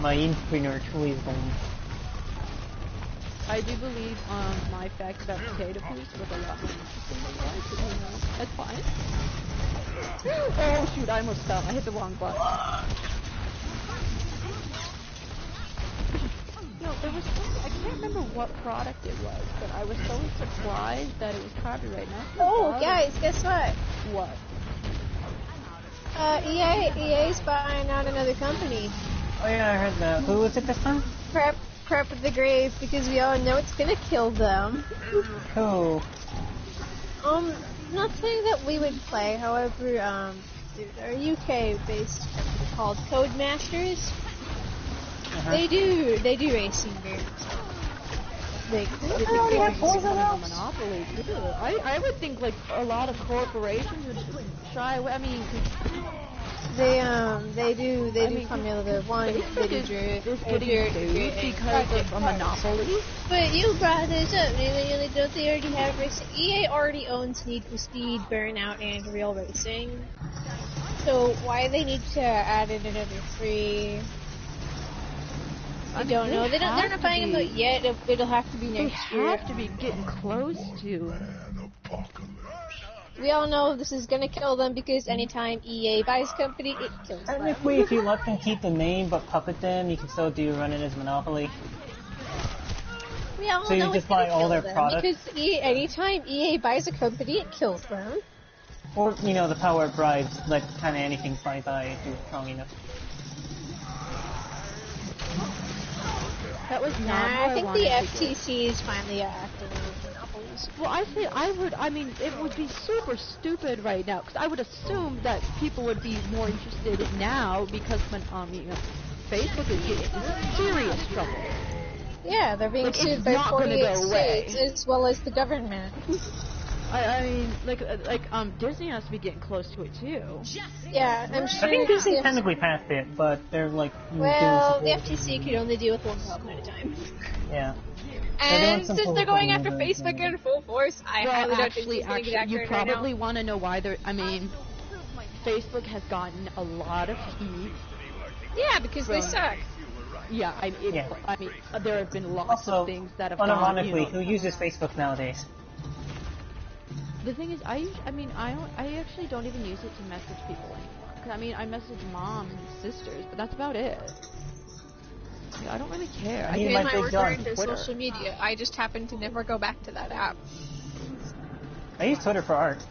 S1: My infinite wisdom.
S2: I do believe my fact about potato peas was a lot more interesting than yours, but you know, that's fine. Oh shoot, I almost fell. I hit the wrong button. No, there was something, I can't remember what product it was, but I was so surprised that it was copyright.
S3: Oh, guys, guess what?
S2: What?
S3: EA's buying out another company.
S1: Oh yeah, I heard that. Who was it this time?
S3: Prep of the grave, because we all know it's gonna kill them.
S1: Who?
S3: Not saying that we would play, however, they're UK-based company called Codemasters. They do racing games. They
S2: already have monopoly too. I would think like a lot of corporations would shy away. I mean,
S3: they do Formula One. They do Drift
S2: because of a monopoly.
S3: But you brought this up. Don't they already have racing? EA already owns Need for Speed, Burnout, and Real Racing. So why they need to add in another 3? I don't know. They're not buying them yet. It'll have to be next year.
S2: They have to be getting close to.
S3: We all know this is gonna kill them because anytime EA buys a company, it kills them.
S1: Technically, if you let them keep the name but puppet them, you can still run it as Monopoly.
S3: We all
S1: so
S3: know
S1: you just buy all their products?
S3: Because anytime EA buys a company, it kills them.
S1: Or, you know, the power of bribes, let kind of anything fly by if you're strong enough.
S2: That was not
S3: I think the FTC is finally acting with monopolies.
S2: Well, I mean, it would be super stupid right now, because I would assume that people would be more interested now because when, Facebook is in serious trouble.
S3: Yeah, they're being sued by 48 states as well as the government.
S2: I mean, Disney has to be getting close to it too.
S3: Yeah, I'm sure.
S1: I think Disney technically passed it, but they're like.
S3: Well, the FTC can only deal with one problem at a time.
S1: Yeah.
S3: And since they're going after Facebook in full force, I highly doubt Disney's going to get
S2: you probably want to know why they're. I mean, Facebook has gotten a lot of heat.
S3: Yeah, because they suck.
S2: Yeah, I mean, there have been lots of things that have
S1: unironically, who uses Facebook nowadays?
S2: The thing is, I actually don't even use it to message people anymore. 'Cause, I mean, I message mom and sisters, but that's about it. Yeah, I don't really care.
S3: I my return to social media. I just happen to never go back to that app.
S1: I use Twitter for art.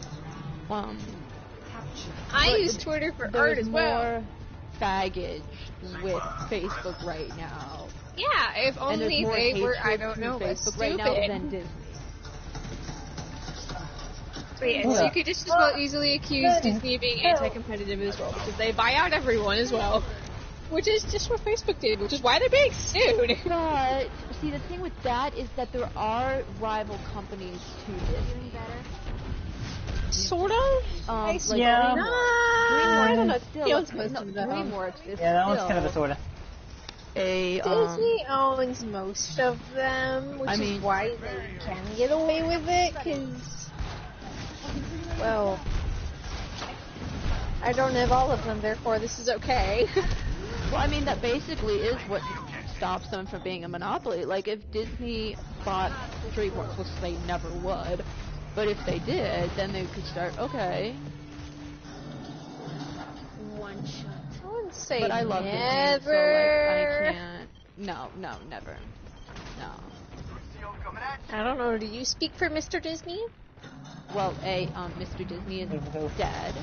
S3: I use Twitter for art as well.
S2: More baggage with Facebook right now.
S3: Yeah, if only they were, I don't know,
S2: Facebook right now than Disney.
S3: But yeah, so you could just as well easily accuse Disney of being anti-competitive as well, because they buy out everyone as well. Which is just what Facebook did, which is why they're being sued.
S2: But, see, the thing with that is that there are rival companies to Disney.
S3: Sort of?
S1: Yeah.
S3: I don't know.
S2: DreamWorks is
S1: yeah, that one's kind of a sorta.
S3: Disney owns most of them, which is why they can get away with it, because, well, I don't have all of them, therefore this is okay.
S2: Well, I mean, that basically is what stops them from being a monopoly. Like, if Disney bought DreamWorks, which they never would, but if they did, then they could start, okay.
S3: One shot. I wouldn't say
S2: but I love Disney, so, like, I can't. No, never. No.
S3: I don't know, do you speak for Mr. Disney?
S2: Well, Mr. Disney is dead.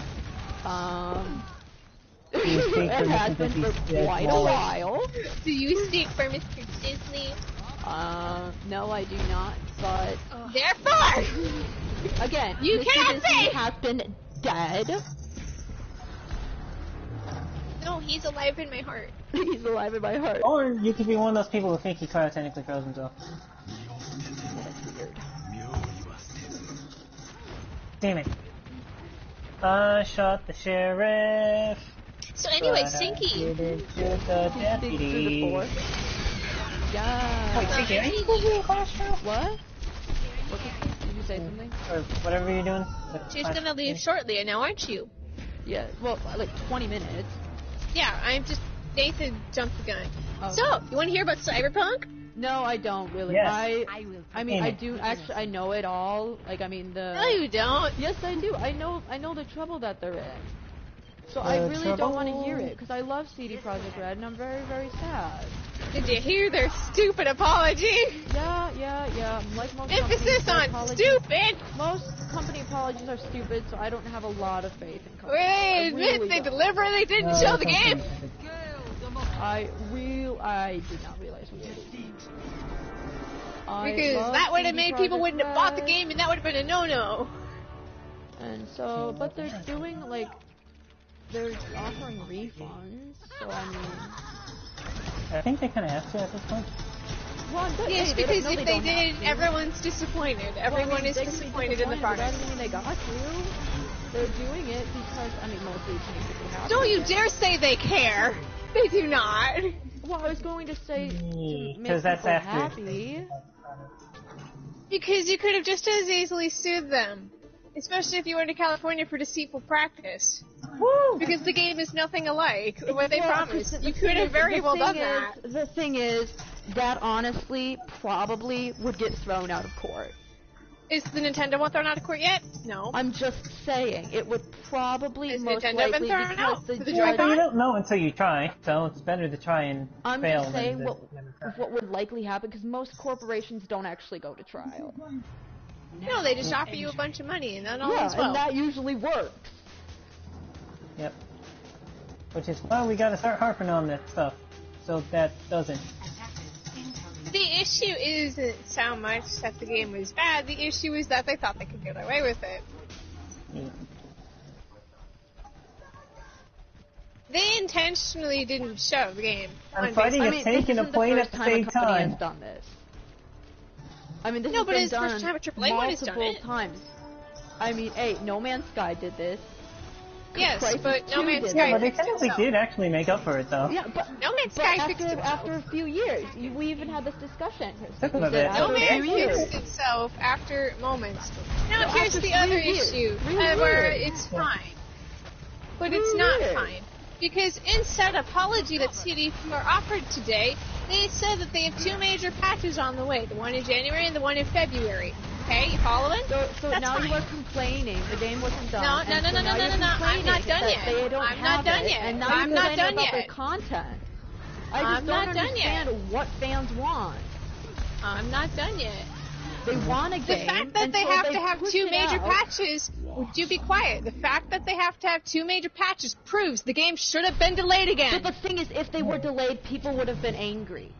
S1: It
S2: has been for quite a while.
S3: Do you speak for Mr. Disney?
S2: No, I do not, but...
S3: Therefore!
S2: Again,
S3: you
S2: Mr.
S3: cannot
S2: Disney
S3: say!
S2: has been dead.
S3: No, he's alive in my heart.
S2: He's alive in my heart.
S1: Or you could be one of those people who think he cryogenically froze himself.
S2: That's weird.
S1: Damn it. I shot the sheriff.
S3: So anyway, Sinky.
S2: Yeah.
S1: Wait, Sinky, are you going to do a class now?
S2: What? Did you say something?
S1: Or whatever you're doing?
S3: She's gonna leave shortly, now aren't you?
S2: Yeah, well, like 20 minutes.
S3: Yeah, I'm just... Nathan jumped the gun.
S2: Oh.
S3: So, you want to hear about Cyberpunk?
S2: No, I don't really.
S1: Yes.
S2: I mean, I do actually. I know it all. Like, I mean the.
S3: No, you don't.
S2: Yes, I do. I know the trouble that they're in. So I really don't want to hear it because I love CD Projekt Red and I'm very, very sad.
S3: Did you hear their stupid apology?
S2: Yeah. Like most
S3: emphasis on stupid.
S2: Most company apologies are stupid, so I don't have a lot of faith in companies.
S3: Wait,
S2: really
S3: they deliberately didn't show the game.
S2: I did not realize what they did.
S3: Because that would have made people wouldn't have bought the game, and that would have been a no-no.
S2: And so, but they're doing like, they're offering refunds. So I mean,
S1: I think they kind of have to at this point.
S2: Well,
S3: yes, because if they did, everyone's disappointed. Everyone is disappointed in the product.
S2: That doesn't mean they got to. They're doing it because, I mean, mostly it's making people happy.
S3: Don't you dare say they care. They do not.
S2: Well, I was going to say to make
S1: Because that's
S2: people
S1: after.
S2: happy.
S3: Because you could have just as easily sued them. Especially if you went to California for deceitful practice.
S1: Woo!
S3: Because the game is nothing alike what they promised. You could have very well done that.
S2: The thing is, that honestly probably would get thrown out of court.
S3: Is the Nintendo one thrown out of court yet? No.
S2: I'm just saying, it would probably
S3: Has
S2: most
S3: Nintendo
S2: likely
S3: been thrown
S2: because
S3: out?
S2: the
S3: For the
S2: judge...
S3: Joy-Con?
S1: You don't know until you try, so it's better to try and
S2: I'm
S1: fail
S2: just saying
S1: than
S2: what would likely happen, because most corporations don't actually go to trial.
S3: No, they just offer you a bunch of money, and that all
S2: Yeah,
S3: is well.
S2: and that usually works.
S1: Yep. Which is why we gotta start harping on that stuff, so that doesn't.
S3: issue isn't so much that the game was bad. The issue is that they thought they could get away with it.
S1: Yeah.
S3: They intentionally didn't show the game.
S1: I'm fighting a tank and a plane at the same time.
S2: Has done this. I mean, this
S3: No,
S2: has
S3: but
S2: been
S3: it's the
S2: done
S3: first time a AAA has done
S2: multiple
S3: it.
S2: times. I mean, hey, No Man's Sky did this.
S3: Yes,
S2: Crisis
S3: but No
S2: 2
S3: Man's
S2: did
S3: Sky
S1: Yeah, but they
S3: fixed
S1: technically
S3: itself.
S1: did actually make up for it, though.
S2: Yeah, but
S3: No Man's
S2: but
S3: Sky fixed itself.
S2: after a few years, we even had this discussion.
S1: Took
S2: We
S1: them a
S2: said
S1: bit.
S2: after
S3: No
S2: a
S3: Man
S2: few years.
S3: fixed itself after moments. Now
S2: So
S3: here's
S2: after
S3: the other
S2: 3 years.
S3: issue,
S2: 3
S3: where
S2: years.
S3: it's fine. But it's not fine. Because in said apology that CD4 offered today, they said that they have 2 major patches on the way, the one in January and the one in February. Okay, you following?
S2: So
S3: That's
S2: now
S3: fine.
S2: you are complaining the game wasn't done.
S3: No,
S2: and so now you're
S3: I'm not
S2: complaining
S3: done
S2: that
S3: yet.
S2: They don't
S3: I'm
S2: have
S3: not done
S2: it,
S3: yet.
S2: And now
S3: I'm
S2: you're
S3: not
S2: complaining
S3: done
S2: about their
S3: yet.
S2: content. I
S3: I'm
S2: just
S3: not
S2: don't
S3: done yet.
S2: understand what fans want.
S3: I'm not done yet.
S2: They want a
S3: The
S2: game.
S3: fact that
S2: and
S3: they
S2: so
S3: have
S2: they
S3: to have
S2: push
S3: 2
S2: it
S3: major
S2: out.
S3: patches, would you be quiet? The fact that they have to have 2 major patches proves the game should have been delayed again.
S2: But the thing is, if they were delayed, people would have been angry.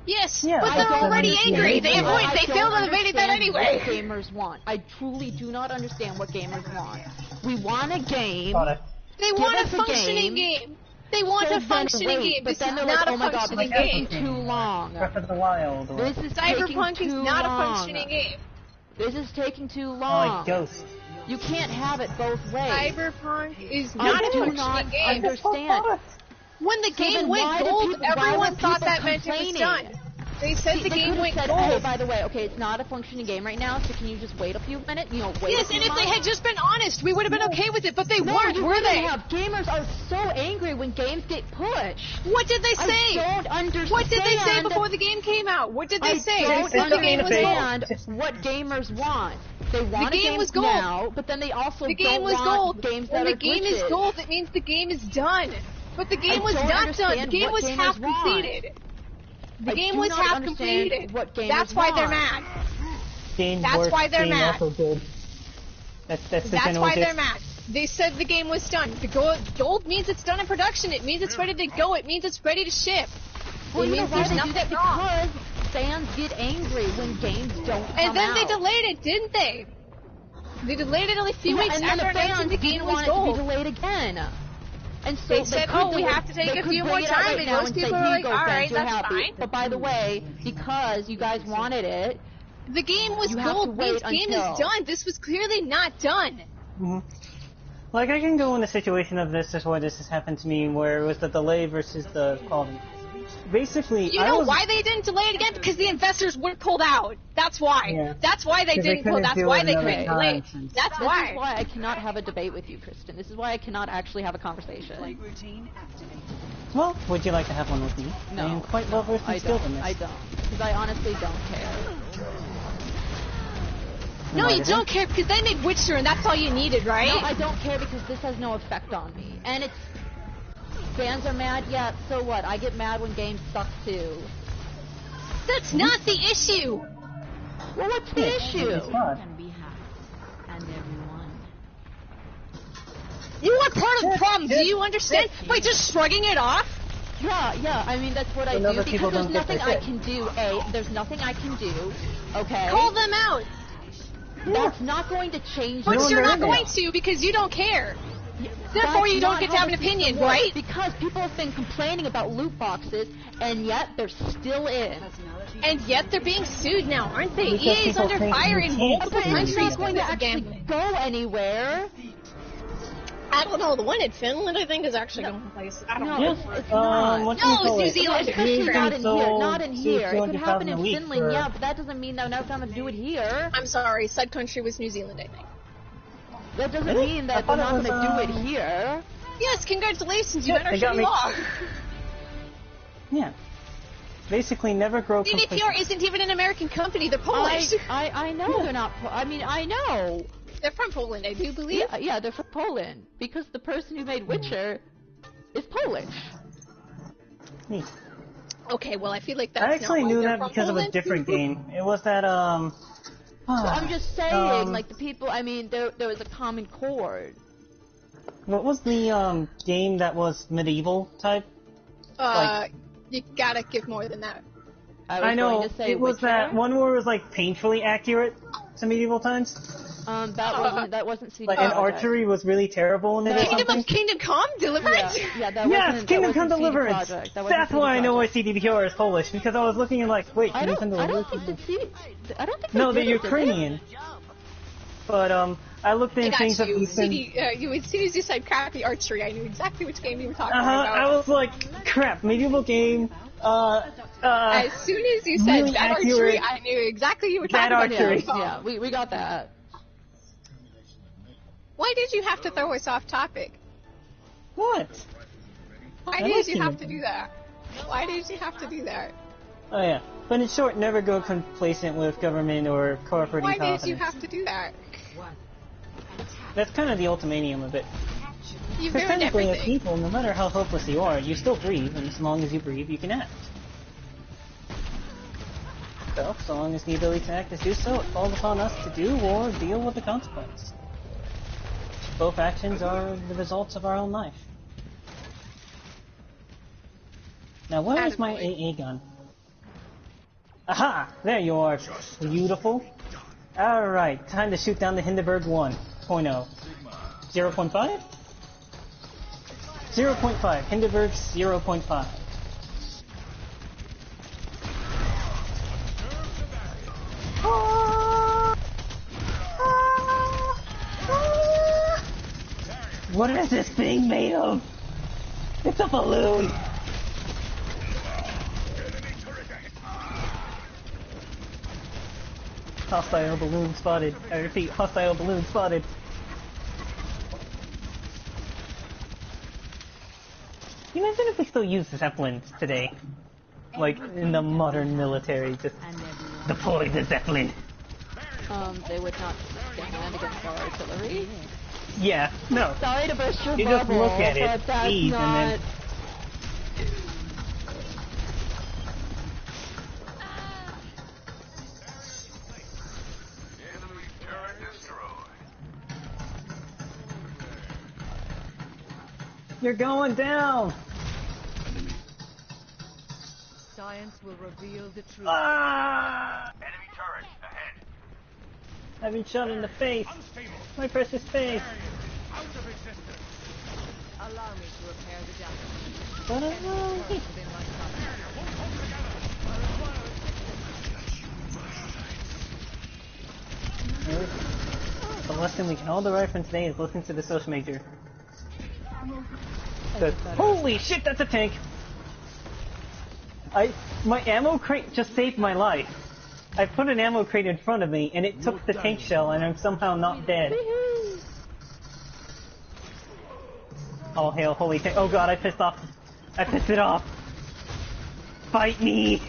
S3: Yes,
S1: Yeah,
S3: but
S1: I
S3: they're
S1: don't
S3: already
S1: understand.
S3: angry. They
S1: I
S3: failed to evade that anyway.
S2: What gamers want. I truly do not understand what gamers want. We want a game.
S1: Got it.
S3: They want a
S2: us a
S3: functioning game. They want
S2: So
S3: a
S2: then
S3: functioning
S2: wait,
S3: game.
S2: But
S3: This
S2: then
S3: is
S2: they're
S3: not
S2: like,
S3: a
S2: oh my god, this
S3: functioning
S2: is taking
S3: game.
S2: too long.
S1: Breath of the Wild. Or...
S2: This is taking
S3: Cyberpunk
S2: too
S3: is not
S2: long.
S3: a functioning game.
S2: This is taking too
S1: Oh,
S2: long.
S1: like Ghost.
S2: You can't have it both ways.
S3: Cyberpunk is
S2: I
S3: not a
S2: do
S3: functioning
S2: not
S3: game.
S2: understand.
S3: When the
S2: So
S3: game
S2: then
S3: went
S2: why do
S3: gold,
S2: people- why
S3: everyone
S2: were
S3: thought
S2: people
S3: that meant it was
S2: complaining?
S3: done. They said
S2: See,
S3: the
S2: they
S3: game
S2: could've
S3: went
S2: said,
S3: gold.
S2: hey, by the way, okay, it's not a functioning game right now, so can you just wait a few minutes? You know, wait
S3: Yes,
S2: a few
S3: and if they
S2: months?
S3: had just been honest, we would have been okay with it, but they
S2: No,
S3: weren't,
S2: you
S3: were
S2: wouldn't
S3: they?
S2: have. Gamers are so angry when games get pushed.
S3: What did they say?
S2: I don't understand.
S3: What did they say before the game came out? What did they say?
S2: I
S3: They
S2: don't
S3: said the game was gold.
S2: understand what gamers want. They want
S3: The
S2: a
S3: game
S2: game
S3: was gold.
S2: now, but then they also
S3: The game
S2: don't
S3: was
S2: want
S3: gold.
S2: games
S3: When
S2: that
S3: the
S2: are
S3: game is
S2: glitches.
S3: gold, it means the game is done. But the game was
S2: don't
S3: not done. The
S2: understand
S3: game
S2: what
S3: was
S2: gamers
S3: half
S2: want.
S3: completed. The
S2: I
S3: game
S2: do
S3: was
S2: not
S3: half
S2: understand
S3: completed.
S2: what gamers
S3: That's why they're
S2: want.
S3: mad.
S1: Game's
S3: That's
S1: worse,
S3: why they're
S1: game
S3: mad.
S1: also good. That's the
S3: That's
S1: general
S3: why they're
S1: gist.
S3: mad. They said the game was done. The gold means it's done in production. It means it's ready to go. It means it's ready to ship.
S2: Well,
S3: It
S2: you know
S3: means
S2: why
S3: there's
S2: they do
S3: nothing
S2: that?
S3: wrong.
S2: Because fans get angry when games don't come
S3: And then they
S2: out.
S3: delayed it, didn't they? They delayed it only a few
S2: Yeah,
S3: weeks
S2: and then
S3: after
S2: the
S3: announcing
S2: fans
S3: the game
S2: didn't
S3: was
S2: want it to
S3: gold.
S2: be delayed again. And so
S3: They said,
S2: could
S3: oh, we
S2: delay-
S3: have to take
S2: they
S3: a
S2: could
S3: few
S2: bring
S3: more
S2: it out
S3: time,
S2: right
S3: and
S2: now
S3: those
S2: and say,
S3: people are
S2: "Here you
S3: like,
S2: go,
S3: all
S2: fans,
S3: right,
S2: you're
S3: that's
S2: happy."
S3: fine.
S2: But by the way, because you guys wanted it,
S3: The game was
S2: You have to
S3: gold.
S2: wait
S3: This game
S2: until-
S3: is done. This was clearly not done.
S1: Mhm. Like, I can go in a situation of this, just where this has happened to me, where it was the delay versus the quality. Basically,
S3: You know why they didn't delay it again? Because the investors were pulled out. That's why.
S1: Yeah.
S3: That's why they
S1: 'Cause they
S3: didn't pull.
S1: couldn't
S3: That's
S1: do
S3: why
S1: it
S3: they
S1: another
S3: couldn't
S1: time
S3: delay.
S1: since-
S3: That's
S2: this
S3: why.
S2: is why I cannot have a debate with you, Kristen. This is why I cannot actually have a conversation.
S1: Well, would you like to have one with me?
S2: No.
S1: I am quite well versed in
S2: I
S1: skills
S2: don't.
S1: in this.
S2: I don't. Because I honestly don't care.
S3: No,
S1: Why
S3: you
S1: did
S3: don't care because they made Witcher, and that's all you needed, right?
S2: No, I don't care because this has no effect on me. And it's... Fans are mad, yeah, so what? I get mad when games suck too.
S3: That's not the issue.
S2: Well, what's the issue?
S1: It's not.
S7: Can be hacked, and everyone.
S3: You are part of the problem. Do you understand? By just shrugging it off?
S2: Yeah, I mean, that's what I
S1: When
S2: do
S1: other
S2: because
S1: people
S2: there's
S1: don't get
S2: nothing
S1: their
S2: I can do. There's nothing I can do, okay?
S3: Call them out.
S2: That's not going to change
S3: But
S1: No,
S3: you're
S1: no,
S3: not
S1: no.
S3: going to because you don't care. Therefore, you don't get to have an opinion, right?
S2: Because people have been complaining about loot boxes, and yet they're still in.
S3: And yet they're being sued now, aren't they?
S1: Because
S3: EA is
S1: people
S3: under
S1: think
S3: fire
S1: you
S3: in
S1: can't
S3: multiple
S1: do
S2: It's
S3: countries
S2: not going to
S3: because of
S2: actually
S3: gambling.
S2: go anywhere.
S3: I don't know. The one in Finland, I think, is actually going places. I don't
S2: No,
S3: know.
S2: it's not.
S1: what do
S3: No,
S1: you call
S3: it's New
S1: it?
S3: Zealand.
S2: Especially not in here. Not in here. It could happen in
S1: $200,000 a week
S2: Finland,
S1: for-
S2: yeah, but that doesn't mean they're not going to do it here.
S3: I'm sorry. Said country was New Zealand, I think.
S2: That doesn't
S1: Really?
S2: mean
S1: I
S2: that
S1: thought
S2: they're
S1: it
S2: not
S1: was,
S2: going to do it here.
S3: Yes, congratulations. You
S1: Yeah,
S3: better
S1: they
S3: show
S1: got
S3: you
S1: me.
S3: are.
S1: Yeah. Basically, never grow
S3: CDPR
S1: complacent.
S3: isn't even an American company. They're Polish.
S2: I know they're not. I mean, I know.
S3: They're from Poland, I do believe.
S2: Yeah, they're from Poland because the person who made Witcher is Polish.
S1: Neat.
S3: Okay, well, I feel like that's
S1: I actually
S3: not why
S1: knew
S3: they're
S1: that
S3: from
S1: because of a
S3: Poland.
S1: different game. It was that,
S2: So I'm just saying, like the
S1: Um,
S2: people. I mean, there was a common chord.
S1: what was the, game that was medieval type?
S3: You gotta give more than that.
S2: I
S1: know,
S2: going to say
S1: it was
S2: Witcher.
S1: that one where it was like painfully accurate to medieval times.
S2: That wasn't CD
S1: Like, and archery was really terrible in it or something.
S3: Kingdom Come Deliverance?
S2: Yeah, that
S1: yes,
S2: wasn't
S1: Kingdom Come
S2: CD
S1: Deliverance!
S2: Projekt.
S1: That's why I know why CDPR is Polish, because I was looking and like, wait,
S2: I
S1: Kingdom Come
S2: don't
S1: Deliverance?
S2: think
S1: No, they're
S2: did it, did they?
S1: Ukrainian. But, I looked in things of Eastern...
S3: You as soon as you said crappy archery, I knew exactly which game you were talking about.
S1: I was like, crap, medieval game,
S3: as soon as you said
S1: really
S3: bad
S1: accurate,
S3: archery, I knew exactly you were
S1: bad
S3: talking
S1: archery.
S3: about.
S2: Yeah, we got that.
S3: Why did you have to throw us off topic?
S1: What?
S3: Why did you have to do that? Why did you have to do that?
S1: Oh yeah, but in short, never go complacent with government or cooperating
S3: Why
S1: confidence.
S3: did you have to do that?
S1: That's kind of the ultimatum of it.
S3: You
S1: Because
S3: ruined
S1: technically, as
S3: everything.
S1: people, no matter how hopeless you are, you still breathe, and as long as you breathe, you can act. So long as the ability to act is do so, it falls upon us to do or deal with the consequence. Both actions are the results of our own life. Now, where is my AA gun? Aha! There you are, beautiful. Alright, time to shoot down the Hindenburg 1.0. 0.5? 0.5. Hindenburg 0.5. What is this thing made of? It's a balloon! Hostile balloon spotted. I repeat, hostile balloon spotted. Can you imagine if we still use Zeppelins today? Like, in the modern military, just deploy the Zeppelin.
S2: They would not stand against our artillery.
S1: Yeah, no.
S2: Sorry to burst your
S1: You
S2: bubble,
S1: just look at it,
S2: but that's
S1: ease,
S2: not...
S1: and then...
S4: Enemy turret destroyed.
S1: You're going down!
S7: Science will reveal the truth.
S1: Ah!
S4: Enemy turret ahead.
S1: I've been shot in the face! My precious face!
S4: Out of existence.
S7: Allow me to repair the damage.
S1: But
S7: Within my
S1: the lesson we can all derive from today is listen to the social major. Says, holy shit, that's a tank! My ammo crate just saved my life. I put an ammo crate in front of me, and it took the tank shell, and I'm somehow not dead. Oh, hail, holy tank. Oh god, I pissed off. I pissed it off. Fight me!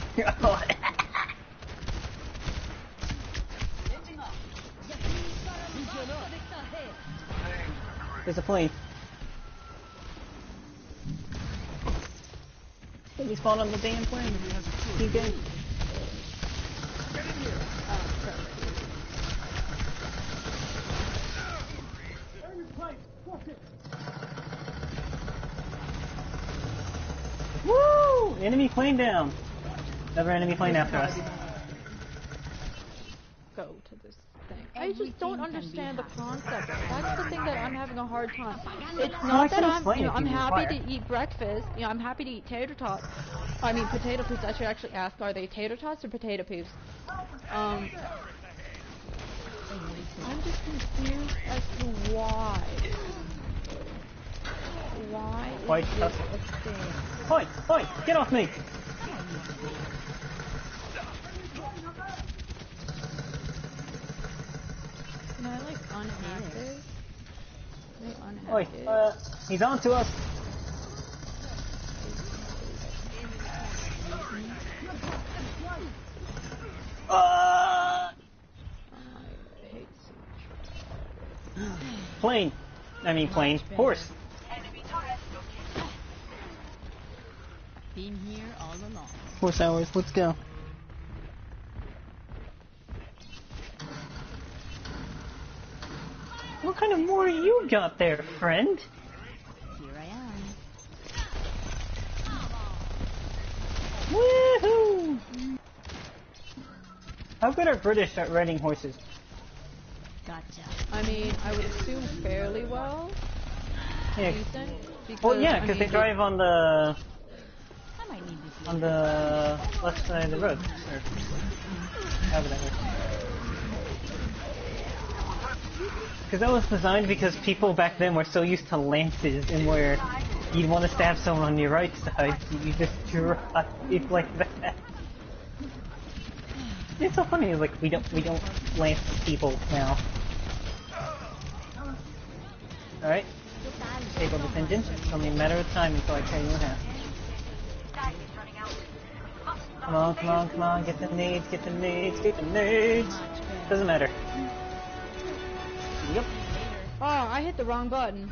S1: There's a plane. Let me spawn on the damn plane. Keep going. Woo! Enemy plane down. Another enemy plane after us.
S2: Go to this thing. I just don't understand the concept. That's the thing that I'm having a hard time. It's not that I'm happy to eat breakfast. You know, I'm happy to eat tater tots. I mean potato poops. I should actually ask, are they tater tots or potato poops? I'm just confused as to why. Why
S1: White
S2: is this a thing?
S1: Point! Point! Get off me!
S2: Can I like unhack this? Can I unhack
S1: Oi,
S2: it?
S1: he's on to us!
S2: I hate
S1: Plane! I mean plane. Horse!
S7: Been here all along.
S1: Horse hours, let's go. What kind of more you got there, friend?
S7: Here I am.
S1: Woohoo! How good are British at riding horses?
S7: Gotcha.
S2: I mean, I would assume fairly well.
S1: Yeah.
S2: Decent, because,
S1: Well, yeah, because they drive on the
S7: I might need this.
S1: left side of the road. Or however that works. Because that was designed because people back then were so used to lances, and where you'd want to stab someone on your right side, you just drive like that. It's so funny. Like we don't lance people now. All right. Disable this engine. It's only a matter of time until I turn you in half. Come on, come on, come on. Get the nades, get the nades, get the nades. Doesn't matter. Yep.
S2: Oh, I hit the wrong button.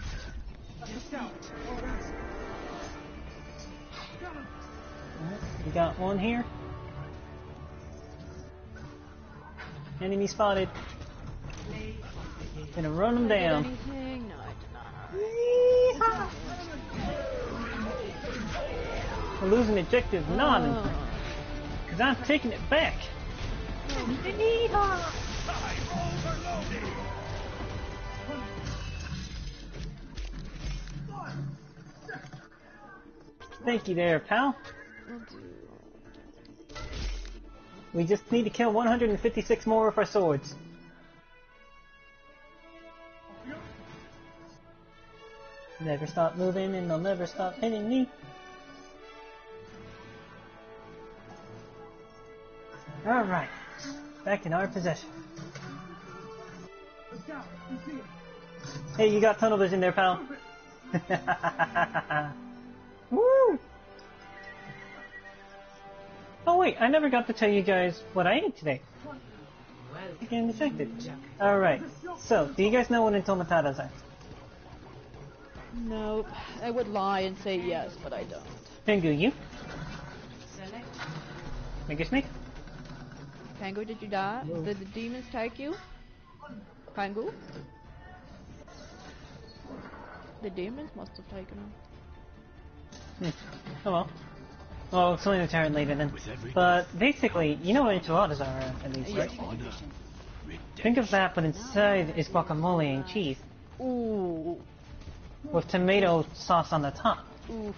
S1: We got one here. Enemy spotted. Gonna run them down.
S2: Anything? No, I did not.
S1: We're losing objective none. Because I'm taking it back. Thank you there, pal. We just need to kill 156 more of our swords. Never stop moving and they'll never stop hitting me. Alright, back in our possession. Hey, you got tunnel vision there, pal. Woo! Oh wait, I never got to tell you guys what I ate today. Getting distracted. Alright, so, do you guys know what intomatadas are?
S2: Nope. I would lie and say yes, but I don't.
S1: Pingu, you? Make a snake?
S2: Pangu, did you die? Did the demons take you? Pangu? The demons must have taken him.
S1: Oh well. Well, it's only the turn later then. But basically, you know what enchiladas are, at least, right? Think of that, but inside is guacamole and cheese.
S2: Ooh.
S1: With tomato sauce on the top.
S2: Ooh.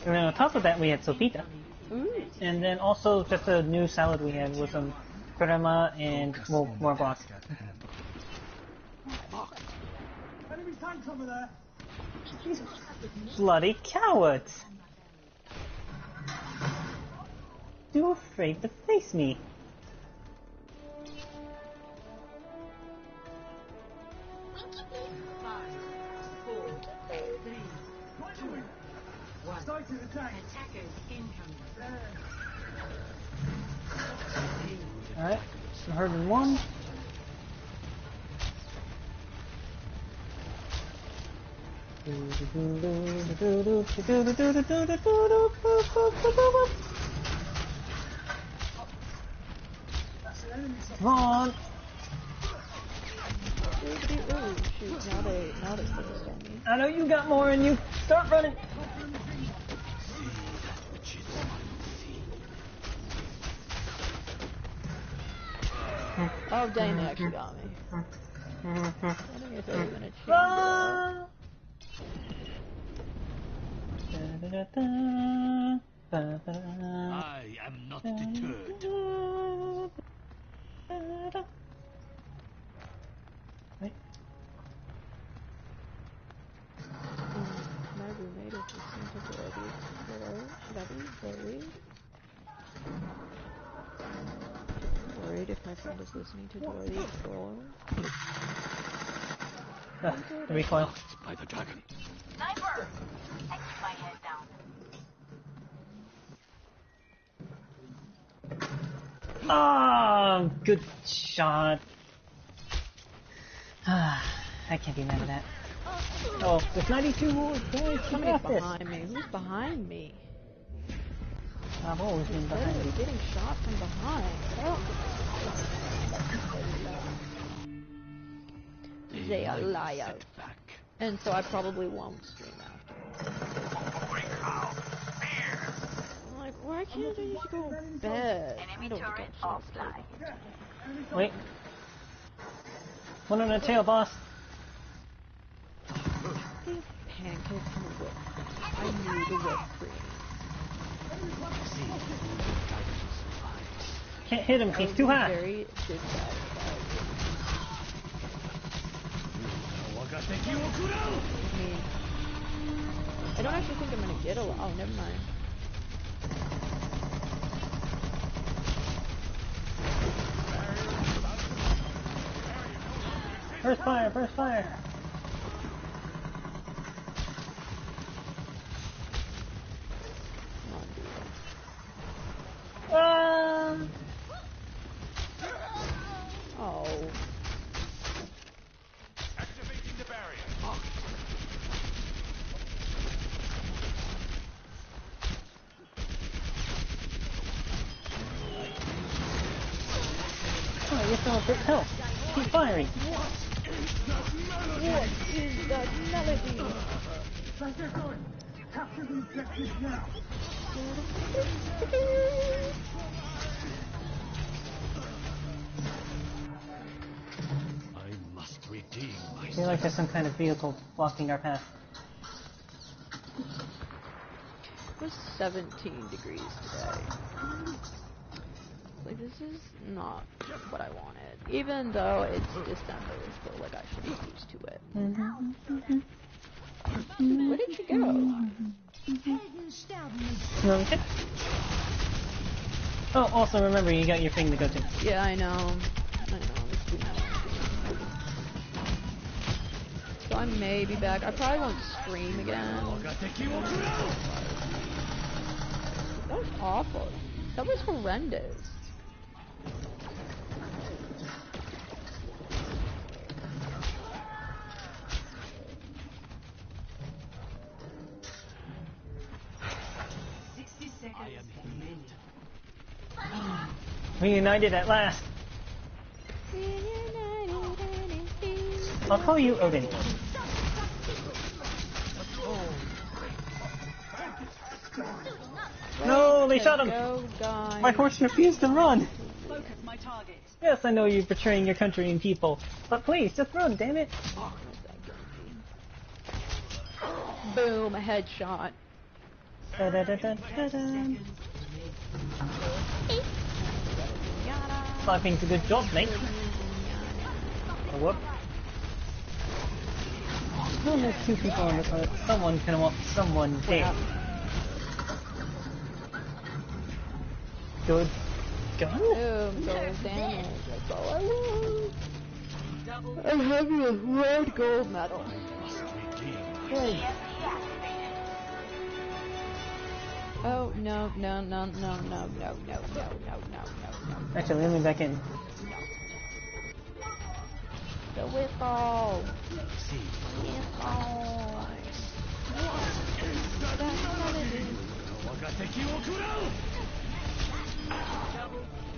S1: And then on top of that, we had sopita.
S2: Ooh.
S1: And then also just a new salad we had with some crema and, well, more guac.
S6: Enemy tanks over there.
S1: Bloody cowards! Too afraid to face me. Alright, so Herdman 1. Come on!
S2: Oh, shoot, now they focused on me.
S1: I know you got more in you. Start running!
S2: Oh, dang, they actually got me. I don't guess I was gonna change
S8: I am not deterred.
S1: Wait.
S2: My roommate is listening to Brody. Hello? Should I be worried? Worried if my friend is listening to Brody.
S1: The recoil.
S8: By the dragon.
S9: Sniper! I keep my head down.
S1: Oh, good shot. I can't be mad at that. Oh, there's 92 more guys.
S2: Somebody's behind me. Who's behind me?
S1: I've always been behind you.
S2: Getting shot from behind. Oh. They are liars. And so I probably won't stream after. I Why can't I just go to bed? I don't get
S1: Wait. One on the tail, boss.
S2: Pancakes and whipped cream. I knew the whipped cream.
S1: Can't hit him, he's too high.
S2: Very good guy. I don't actually think I'm gonna get a lot. Oh, never mind.
S1: First fire, first fire.
S2: Oh.
S4: Activating the barrier.
S1: Oh, you're still at health. Keep firing.
S2: What is that melody?
S6: Capture the objective now.
S8: I must redeem
S1: I
S8: myself.
S1: feel like there's some kind of vehicle blocking our path.
S2: It was 17 degrees today. Like, this is not what I wanted. Even though it's December, I feel like I should be used to it. Where did she go?
S1: Okay. Oh, also remember, you got your thing to go to.
S2: Yeah, I know. So I may be back. I probably won't scream again. That was awful. That was horrendous.
S1: Reunited at last. I'll call you Odin. No, they shot him! My horse refused to run! Yes, I know you're betraying your country and people, but please, just run, damn it!
S2: Boom, a headshot.
S1: Sniping's a good job, mate. Oh, whoop. Oh, there's two people on the front. Someone can walk someone dead. Good gun?
S2: Boom, gold damage. That's all I want. I have a red gold medal. Good. Oh, no.
S1: Actually, let me back in.
S2: The whipple.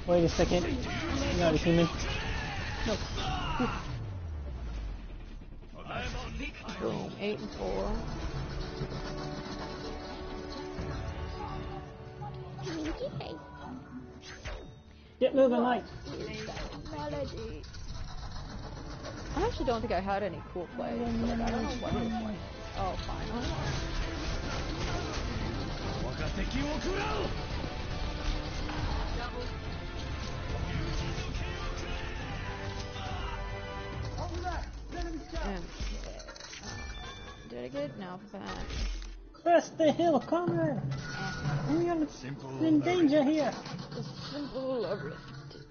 S1: Wait a second. You're not a human. No.
S2: Boom, 8 and 4.
S1: Get moving, Mike.
S2: I actually don't think I had any cool plays. Like, I don't know what was playing. Oh, final. Did I get an alpha pack?
S1: Rest the hill, comrade! We are in danger here!
S2: The simple arithmetic.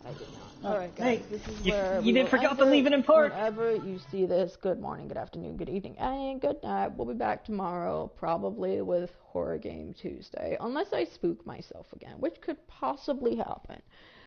S2: I did not. Alright guys,
S1: hey,
S2: this is
S1: you,
S2: where
S1: you didn't forget to leave it in port!
S2: Whenever you see this, good morning, good afternoon, good evening, and good night. We'll be back tomorrow, probably with Horror Game Tuesday. Unless I spook myself again, which could possibly happen.